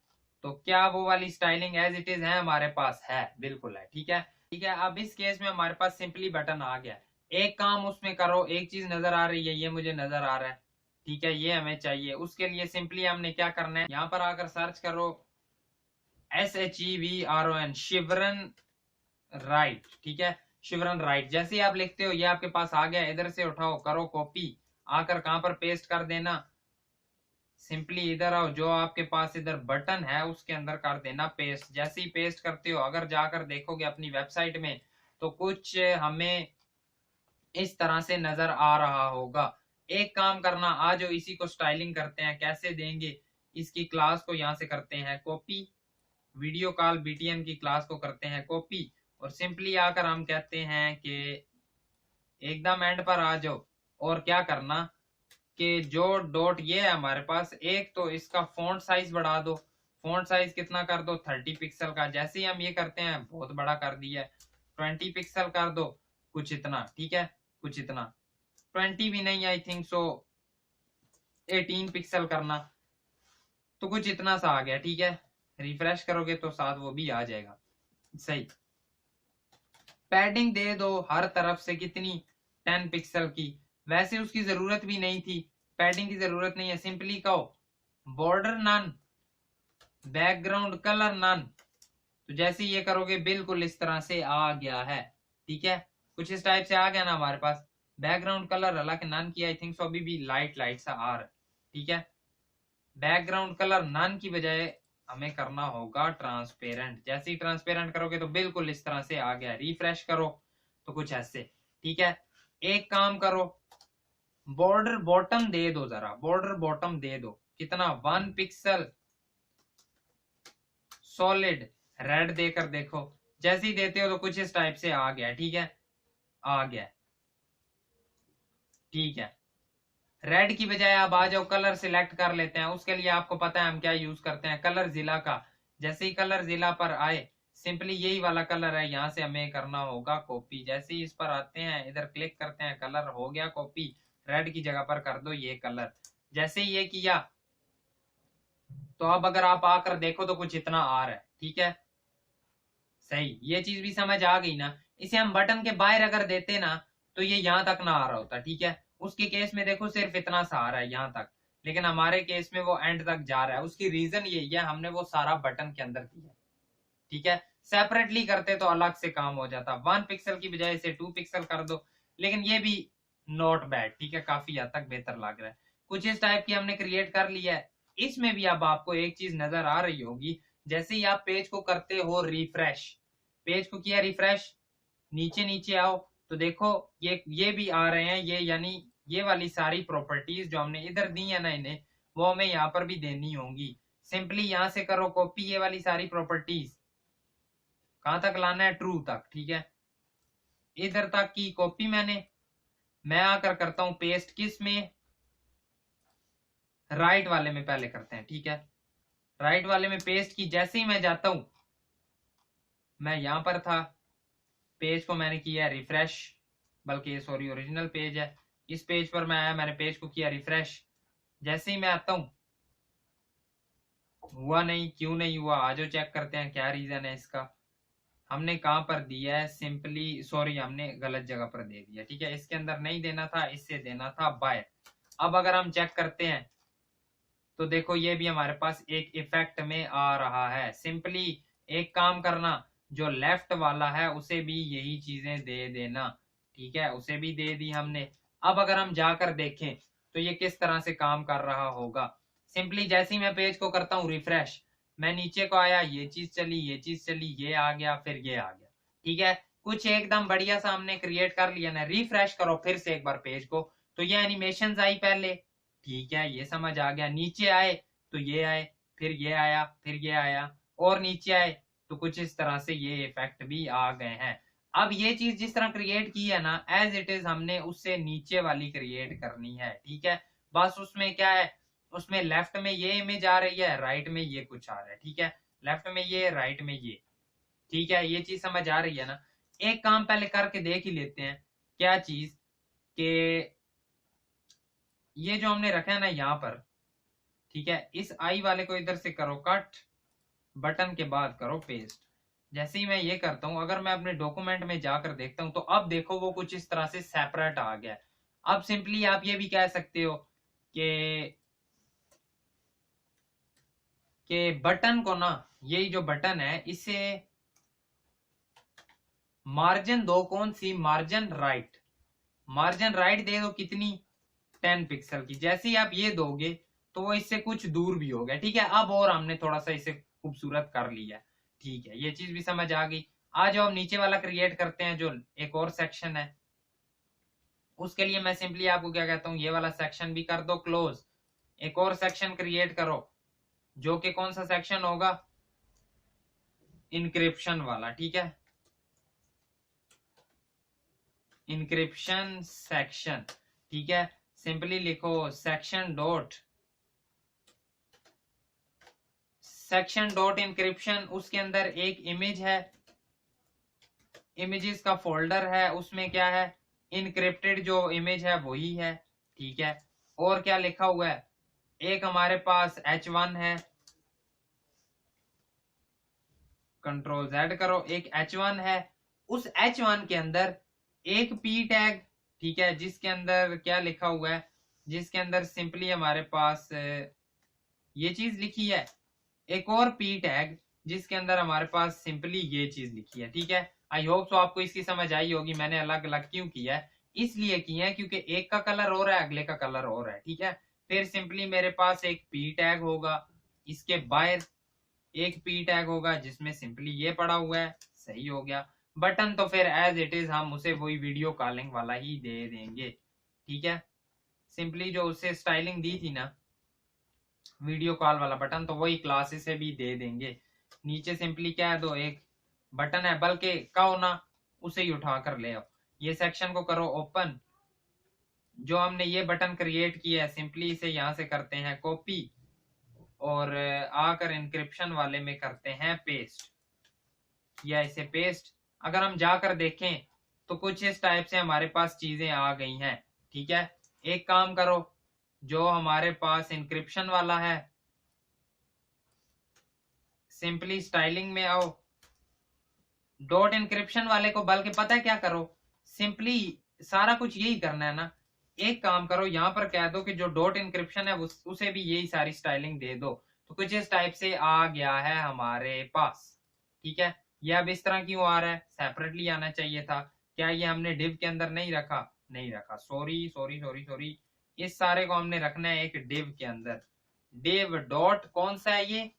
तो क्या वो वाली स्टाइलिंग एज इट इज है, हमारे पास है, बिल्कुल है। ठीक है, ठीक है, अब इस केस में हमारे पास सिंपली बटन आ गया। एक काम उसमें करो, एक चीज नजर आ रही है, ये मुझे नजर आ रहा है, ठीक है, ये हमें चाहिए। उसके लिए सिंपली हमने क्या करना है, यहाँ पर आकर सर्च करो SHEVRON, शिवरन राइट। ठीक है, शिवरन राइट, जैसे ही आप लिखते हो ये आपके पास आ गया। इधर से उठाओ, करो कॉपी, आकर कहां पर पेस्ट कर देना, सिंपली इधर आओ, जो आपके पास इधर बटन है उसके अंदर कर देना पेस्ट। जैसे ही पेस्ट करते हो, अगर जाकर देखोगे अपनी वेबसाइट में, तो कुछ हमें इस तरह से नजर आ रहा होगा। एक काम करना, आज इसी को स्टाइलिंग करते हैं, कैसे देंगे, इसकी क्लास को यहां से करते हैं कॉपी, वीडियो कॉल BTN की क्लास को करते हैं कॉपी, और सिंपली आकर हम कहते हैं कि एकदम एंड पर आ जाओ, और क्या करना कि जो डॉट ये है हमारे पास, एक तो इसका फॉन्ट साइज बढ़ा दो। फॉन्ट साइज कितना कर दो, 30 पिक्सल का। जैसे ही हम ये करते हैं, बहुत बड़ा कर दिया है, 20 पिक्सल कर दो, कुछ इतना। ठीक है, कुछ इतना, 20 भी नहीं, आई थिंक सो 18 पिक्सल करना, तो कुछ इतना सा आ गया। ठीक है, रिफ्रेश करोगे तो साथ वो भी आ जाएगा, सही। पैडिंग दे दो हर तरफ से, कितनी, 10 पिक्सल की। वैसे उसकी जरूरत भी नहीं थी, पैडिंग की जरूरत नहीं है। सिंपली कहो border none, background colour none, तो जैसे ये करोगे बिल्कुल इस तरह से आ गया है। ठीक है, कुछ इस टाइप से आ गया ना हमारे पास। बैकग्राउंड कलर हालांकि नन की, आई थिंक सो अभी भी लाइट लाइट सा आ रहा है। ठीक है, बैकग्राउंड कलर नन की बजाय हमें करना होगा ट्रांसपेरेंट। जैसे ही ट्रांसपेरेंट करोगे तो बिल्कुल इस तरह से आ गया। रिफ्रेश करो तो कुछ ऐसे। ठीक है, एक काम करो, बॉर्डर बॉटम दे दो, जरा बॉर्डर बॉटम दे दो, कितना, 1 पिक्सल सॉलिड रेड देकर देखो। जैसे ही देते हो तो कुछ इस टाइप से आ गया। ठीक है, आ गया। ठीक है, रेड की बजाय आप आ जाओ, कलर सिलेक्ट कर लेते हैं। उसके लिए आपको पता है हम क्या यूज करते हैं, कलर जिला का। जैसे ही कलर जिला पर आए, सिंपली यही वाला कलर है, यहाँ से हमें करना होगा कॉपी। जैसे ही इस पर आते हैं, इधर क्लिक करते हैं, कलर हो गया कॉपी, रेड की जगह पर कर दो ये कलर। जैसे ही ये किया, तो अब अगर आप आकर देखो तो कुछ इतना आ रहा है। ठीक है, सही, ये चीज भी समझ आ गई ना। इसे हम बटन के बाहर अगर देते ना, तो ये यहाँ तक ना आ रहा होता। ठीक है, उसके केस में देखो सिर्फ इतना सा आ रहा है यहाँ तक, लेकिन हमारे केस में वो एंड तक जा रहा है। उसकी रीजन यही है, हमने वो सारा बटन के अंदर दिया। ठीक है, सेपरेटली करते तो अलग से काम हो जाता, 1 पिक्सल की बजाय इसे 2 पिक्सल कर दो, लेकिन ये भी नॉट बैड। ठीक है, काफी हद तक बेहतर लग रहा है। कुछ इस टाइप की हमने क्रिएट कर लिया है। इसमें भी अब आपको एक चीज नजर आ रही होगी, जैसे ही आप पेज को करते हो रिफ्रेश, पेज को किया रिफ्रेश, नीचे नीचे आओ तो देखो ये भी आ रहे हैं, ये यानी ये वाली सारी प्रॉपर्टीज जो हमने इधर दी है ना इन्हें, वो हमें यहाँ पर भी देनी होंगी। सिंपली यहाँ से करो कॉपी, ये वाली सारी प्रॉपर्टीज कहां तक लाना है, ट्रू तक। ठीक है, इधर तक की कॉपी मैं आकर करता हूं पेस्ट, किस में, राइट वाले में पहले करते हैं। ठीक है, राइट वाले में पेस्ट की। जैसे ही मैं जाता हूं, मैं यहां पर था, पेज को मैंने किया रिफ्रेश, बल्कि ये सॉरी ओरिजिनल पेज है, इस पेज पर मैं आया, मैंने पेज को किया रिफ्रेश। जैसे ही मैं आता हूं, हुआ नहीं, क्यों नहीं हुआ, आज चेक करते हैं क्या रीजन है इसका। हमने कहां पर दिया है, सिंपली सॉरी हमने गलत जगह पर दे दिया। ठीक है, इसके अंदर नहीं देना था, इससे देना था बाय। अब अगर हम चेक करते हैं, तो देखो ये भी हमारे पास एक इफेक्ट में आ रहा है। सिंपली एक काम करना, जो लेफ्ट वाला है उसे भी यही चीजें दे देना, ठीक है, उसे भी दे दी हमने। अब अगर हम जाकर देखें तो ये किस तरह से काम कर रहा होगा। सिंपली जैसे ही मैं पेज को करता हूँ रिफ्रेश, मैं नीचे को आया, ये चीज चली, ये चीज चली, ये आ गया, फिर ये आ गया, ठीक है। कुछ एकदम बढ़िया सा हमने क्रिएट कर लिया ना। रिफ्रेश करो फिर से एक बार पेज को, तो ये एनिमेशन आई पहले, ठीक है, ये समझ आ गया। नीचे आए तो ये आए, फिर ये आया, फिर ये आया, और नीचे आए तो कुछ इस तरह से ये इफेक्ट भी आ गए हैं। अब ये चीज जिस तरह क्रिएट की है ना, एज इट इज हमने उससे नीचे वाली क्रिएट करनी है, ठीक है। बस उसमें क्या है, उसमें लेफ्ट में ये इमेज आ रही है, राइट में ये कुछ आ रहा है, ठीक है, लेफ्ट में ये, राइट में ये, ठीक है। ये चीज समझ आ रही है ना। एक काम पहले करके देख ही लेते हैं, क्या चीज के ये जो हमने रखा है ना यहाँ पर, ठीक है, इस आई वाले को इधर से करो कट, बटन के बाद करो पेस्ट। जैसे ही मैं ये करता हूं, अगर मैं अपने डॉक्यूमेंट में जाकर देखता हूं तो अब देखो वो कुछ इस तरह से सेपरेट आ गया। अब सिंपली आप ये भी कह सकते हो कि बटन को ना, यही जो बटन है इसे मार्जिन दो, कौन सी मार्जिन राइट, मार्जिन राइट दे दो, कितनी 10 पिक्सल की। जैसे ही आप ये दोगे तो वो इससे कुछ दूर भी हो गया, ठीक है। अब और हमने थोड़ा सा इसे खूबसूरत कर लिया, ठीक है, ये चीज भी समझ आ गई। आज जो हम नीचे वाला क्रिएट करते हैं, जो एक और सेक्शन है, उसके लिए मैं सिंपली आपको क्या कहता हूँ, ये वाला सेक्शन भी कर दो क्लोज, एक और सेक्शन क्रिएट करो, जो कि कौन सा सेक्शन होगा, इनक्रिप्शन वाला, ठीक है, इनक्रिप्शन सेक्शन, ठीक है। सिंपली लिखो सेक्शन डॉट इंक्रिप्शन, उसके अंदर एक इमेज है, इमेजेस का फोल्डर है, उसमें क्या है, इनक्रिप्टेड जो इमेज है वही है, ठीक है। और क्या लिखा हुआ है, एक हमारे पास H1 है, कंट्रोल Z करो, एक H1 है, उस H1 के अंदर एक P टैग, ठीक है, जिसके अंदर क्या लिखा हुआ है, जिसके अंदर सिंपली हमारे पास ये चीज लिखी है, एक और P टैग जिसके अंदर हमारे पास सिंपली ये चीज लिखी है, ठीक है। आई होप सो आपको इसकी समझ आई होगी। मैंने अलग अलग क्यों किया है, इसलिए किया है क्योंकि एक का कलर और है, अगले का कलर और है, ठीक है। फिर सिंपली मेरे पास एक P टैग होगा, इसके बाहर एक P टैग होगा जिसमें सिंपली ये पड़ा हुआ है, सही हो गया। बटन तो फिर एज इट इज हम उसे वही वीडियो कॉलिंग वाला ही दे देंगे, ठीक है। सिंपली जो उसे स्टाइलिंग दी थी ना, वीडियो कॉल वाला बटन, तो वही क्लासेस से भी दे देंगे। नीचे सिंपली क्या है, दो एक बटन है, बल्कि कहो ना उसे ही उठा कर ले आओ। ये सेक्शन को करो ओपन, जो हमने ये बटन क्रिएट किया है सिंपली इसे यहां से करते हैं कॉपी, और आकर इंक्रिप्शन वाले में करते हैं पेस्ट, या इसे पेस्ट। अगर हम जाकर देखें तो कुछ इस टाइप से हमारे पास चीजें आ गई हैं, ठीक है। एक काम करो, जो हमारे पास इंक्रिप्शन वाला है, सिंपली स्टाइलिंग में आओ, डॉट इंक्रिप्शन वाले को, बल्कि पता है क्या करो, सिंपली सारा कुछ यही करना है ना। एक काम करो, यहां पर कह दो कि जो डॉट इंक्रिप्शन है उसे भी यही सारी स्टाइलिंग दे दो, तो कुछ इस टाइप से आ गया है हमारे पास, ठीक है। ये अब इस तरह क्यों आ रहा है, सेपरेटली आना चाहिए था। क्या ये हमने डिव के अंदर नहीं रखा, नहीं रखा, सॉरी सॉरी सॉरी सॉरी। इस सारे को हमने रखना है एक डिव के अंदर, डिव डॉट कौन सा है ये,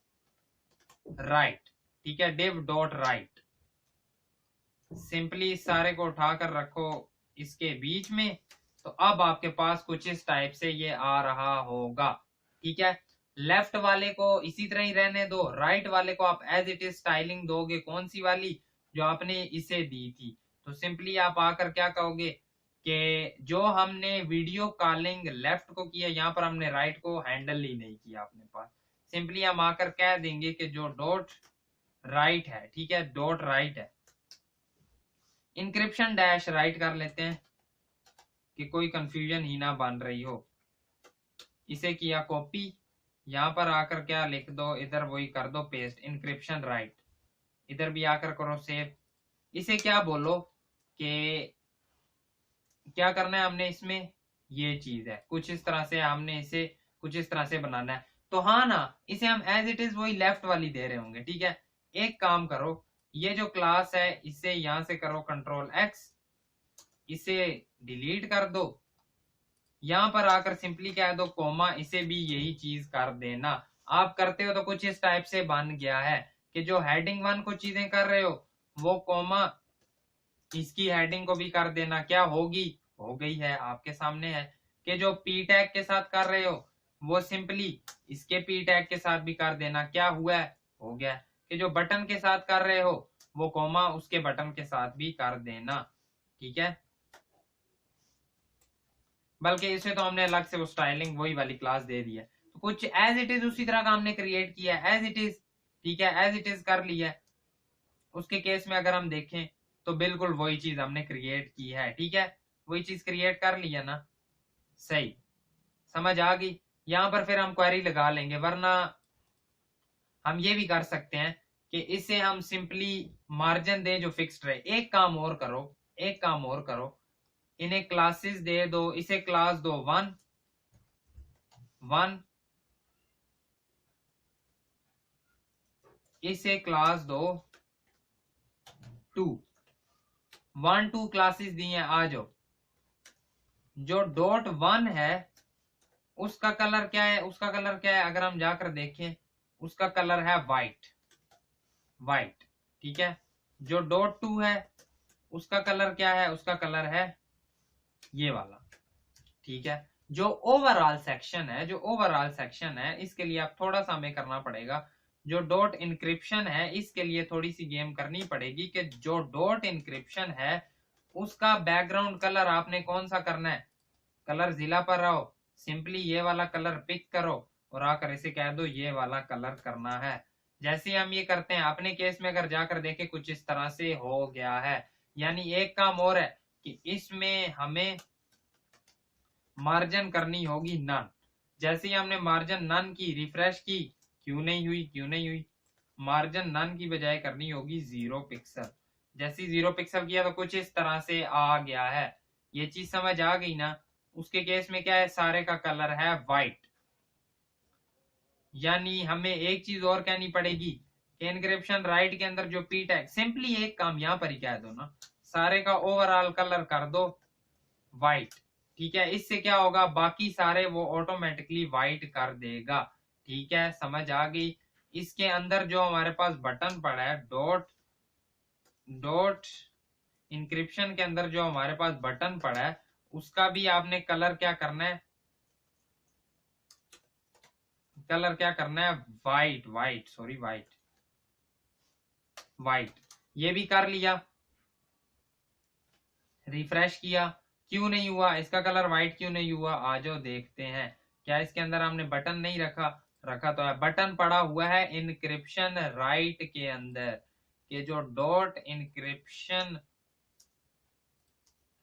राइट, ठीक है, डिव डॉट राइट। सिंपली इस सारे को उठाकर रखो इसके बीच में, तो अब आपके पास कुछ इस टाइप से ये आ रहा होगा, ठीक है। लेफ्ट वाले को इसी तरह ही रहने दो, राइट वाले को आप एज इट इज स्टाइलिंग दोगे, कौन सी वाली, जो आपने इसे दी थी। तो सिंपली आप आकर क्या कहोगे कि जो हमने वीडियो कॉलिंग लेफ्ट को किया, यहाँ पर हमने राइट को हैंडल ही नहीं किया अपने पास। सिंपली हम आकर कह देंगे कि जो डॉट राइट है, ठीक है, डॉट राइट है, इंक्रिप्शन डैश राइट कर लेते हैं कि कोई कंफ्यूजन ही ना बन रही हो। इसे किया कॉपी, यहां पर आकर क्या लिख दो, इधर वही कर दो पेस्ट, इंक्रिप्शन राइट, इधर भी आकर करो सेव। इसे क्या बोलो कि क्या करना है हमने इसमें, ये चीज है, कुछ इस तरह से हमने इसे कुछ इस तरह से बनाना है। तो हाँ ना, इसे हम एज इट इज वही लेफ्ट वाली दे रहे होंगे। ठीक है, एक काम करो, ये जो क्लास है इसे यहां से करो कंट्रोल एक्स, इसे डिलीट कर दो, यहां पर आकर सिंपली कह दो कोमा, इसे भी यही चीज कर देना। आप करते हो तो कुछ इस टाइप से बन गया है कि जो हेडिंग 1 को चीजें कर रहे हो वो कोमा इसकी हेडिंग को भी कर देना। क्या होगी, हो गई है, आपके सामने है। कि जो पी टैग के साथ कर रहे हो वो सिंपली इसके पी टैग के साथ भी कर देना। क्या हुआ है, हो गया। कि जो बटन के साथ कर रहे हो वो कोमा उसके बटन के साथ भी कर देना। ठीक है, बल्कि इसे तो हमने अलग से वो स्टाइलिंग वही वाली क्लास दे दी है, तो कुछ एज इट इज उसी तरह का हमने क्रिएट किया है, एज इट इज। ठीक है, एज इट इज कर लिया है। उसके केस में अगर हम देखें तो बिल्कुल वही चीज हमने क्रिएट की है। ठीक है, वही चीज क्रिएट कर लिया ना, सही समझ आ गई। यहां पर फिर हम क्वेरी लगा लेंगे, वरना हम ये भी कर सकते हैं कि इसे हम सिंपली मार्जिन दें जो फिक्स्ड रहे। एक काम और करो, एक काम और करो, इन्हें क्लासेस दे दो, इसे क्लास दो 1 1, इसे क्लास दो 2 1 2 क्लासेस दी हैं। आ जाओ, जो डॉट 1 है उसका कलर क्या है, उसका कलर क्या है, अगर हम जाकर देखें उसका कलर है वाइट, वाइट। ठीक है, जो डॉट 2 है उसका कलर क्या है, उसका कलर है ये वाला। ठीक है, जो ओवरऑल सेक्शन है, जो ओवरऑल सेक्शन है इसके लिए आप थोड़ा सा हमें करना पड़ेगा। जो डॉट इंक्रिप्शन है इसके लिए थोड़ी सी गेम करनी पड़ेगी कि जो डॉट इंक्रिप्शन है उसका बैकग्राउंड कलर आपने कौन सा करना है। कलर जिला पर रहो, सिंपली ये वाला कलर पिक करो और आकर इसे कह दो ये वाला कलर करना है। जैसे हम ये करते हैं अपने केस में अगर जाकर देखें कुछ इस तरह से हो गया है। यानी एक काम और है कि इसमें हमें मार्जिन करनी होगी नन। जैसे ही हमने मार्जिन नन की, रिफ्रेश की, क्यों नहीं हुई, क्यों नहीं हुई, मार्जिन नन की बजाय करनी होगी 0 पिक्सल। जैसे ही 0 पिक्सल किया तो कुछ इस तरह से आ गया है। ये चीज समझ आ गई ना। उसके केस में क्या है, सारे का कलर है व्हाइट। यानी हमें एक चीज और कहनी पड़ेगी कि इनक्रिप्शन राइट के अंदर जो पी टैग, सिंपली एक काम यहां पर ही कह दो ना, सारे का ओवरऑल कलर कर दो व्हाइट। ठीक है, इससे क्या होगा, बाकी सारे वो ऑटोमेटिकली व्हाइट कर देगा। ठीक है, समझ आ गई। इसके अंदर जो हमारे पास बटन पड़ा है डॉट डॉट इंक्रिप्शन के अंदर जो हमारे पास बटन पड़ा है उसका भी आपने कलर क्या करना है, कलर क्या करना है, white, white, sorry white, white. ये भी कर लिया, रिफ्रेश किया, क्यों नहीं हुआ, इसका कलर व्हाइट क्यों नहीं हुआ, आ जाओ देखते हैं। क्या इसके अंदर हमने बटन नहीं रखा, रखा तो है, बटन पड़ा हुआ है इनक्रिप्शन राइट के अंदर। कि जो डॉट इनक्रिप्शन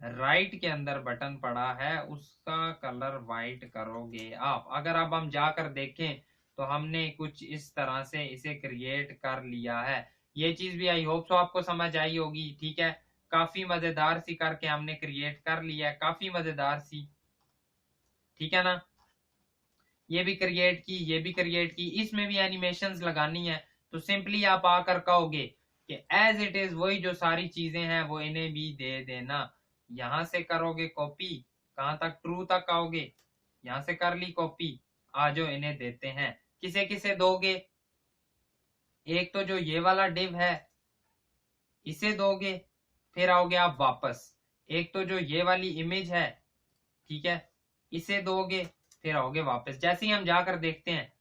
राइट के अंदर बटन पड़ा है उसका कलर व्हाइट करोगे आप। अगर अब हम जाकर देखें तो हमने कुछ इस तरह से इसे क्रिएट कर लिया है। ये चीज भी आई होप सो आपको समझ आई होगी। ठीक है, काफी मजेदार सी करके हमने क्रिएट कर लिया है, काफी मजेदार सी। ठीक है ना, ये भी क्रिएट की, ये भी क्रिएट की, इसमें भी एनिमेशंस लगानी है तो सिंपली आप आकर कहोगे कि एज इट इज वही जो सारी चीजें हैं वो इन्हें भी दे देना। यहां से करोगे कॉपी, कहां तक, ट्रू तक आओगे, यहां से कर ली कॉपी, आ जाओ इन्हें देते हैं। किसे किसे दोगे, एक तो जो ये वाला डिव है इसे दोगे, फिर आओगे आप वापस, एक तो जो ये वाली इमेज है, ठीक है, इसे दोगे, फिर आओगे वापस। जैसे ही हम जाकर देखते हैं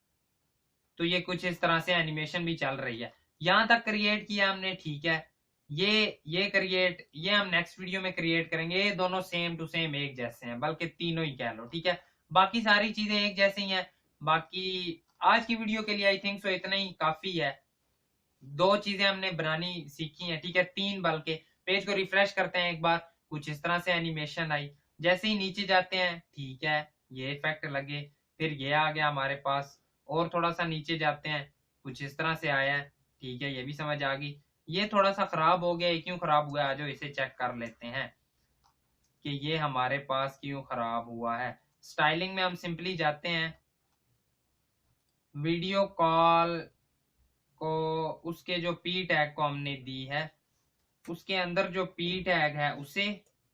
तो ये कुछ इस तरह से एनिमेशन भी चल रही है। यहां तक क्रिएट किया हमने, ठीक है। ये क्रिएट, ये हम नेक्स्ट वीडियो में क्रिएट करेंगे। ये दोनों सेम टू सेम एक जैसे हैं, बल्कि तीनों ही कह लो। ठीक है, बाकी सारी चीजें एक जैसी हैं। बाकी आज की वीडियो के लिए आई थिंक सो इतना ही काफी है। दो चीजें हमने बनानी सीखी हैं, ठीक है, तीन बल्कि। पेज को रिफ्रेश करते हैं एक बार, कुछ इस तरह से एनिमेशन आई। जैसे ही नीचे जाते हैं, ठीक है, ये इफेक्ट लगे, फिर ये आ गया हमारे पास। और थोड़ा सा नीचे जाते हैं, कुछ इस तरह से आया है, ठीक है, ये भी समझ आ गई। ये थोड़ा सा खराब हो गया, ये क्यों खराब हुआ है, आ जाओ इसे चेक कर लेते हैं कि ये हमारे पास क्यों खराब हुआ है। स्टाइलिंग में हम सिंपली जाते हैं, वीडियो कॉल को उसके जो पी टैग को हमने दी है, उसके अंदर जो पी टैग है उसे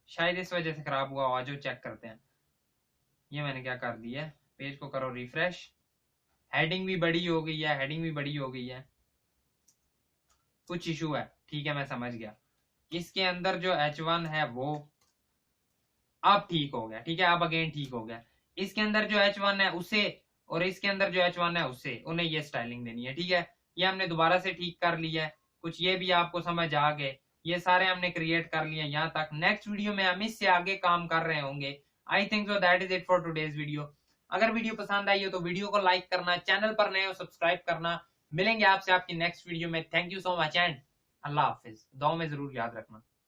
शायद इस वजह से खराब हुआ हुआ, जो चेक करते हैं। ये मैंने क्या कर दिया है, पेज को करो रिफ्रेश, हेडिंग भी बड़ी हो गई है, हेडिंग भी बड़ी हो गई है, कुछ इशू है, ठीक है मैं समझ गया। इसके अंदर जो H1 है वो अब ठीक हो गया, ठीक है, अब अगेन ठीक हो गया। इसके अंदर जो H1 है उसे और इसके अंदर जो H1 है उससे उन्हें ये स्टाइलिंग देनी है, ठीक है। ये हमने दोबारा से ठीक कर लिया है, कुछ ये भी आपको समझ आ गए, ये सारे हमने क्रिएट कर लिए यहाँ तक। नेक्स्ट वीडियो में हम इससे आगे काम कर रहे होंगे। I think so that is it for today's video. अगर वीडियो पसंद आई हो तो वीडियो को लाइक करना, चैनल पर नए हो सब्सक्राइब करना। मिलेंगे आपसे आपकी नेक्स्ट वीडियो में। Thank you so much and अल्लाह हाफिज। दुआ में जरूर याद रखना।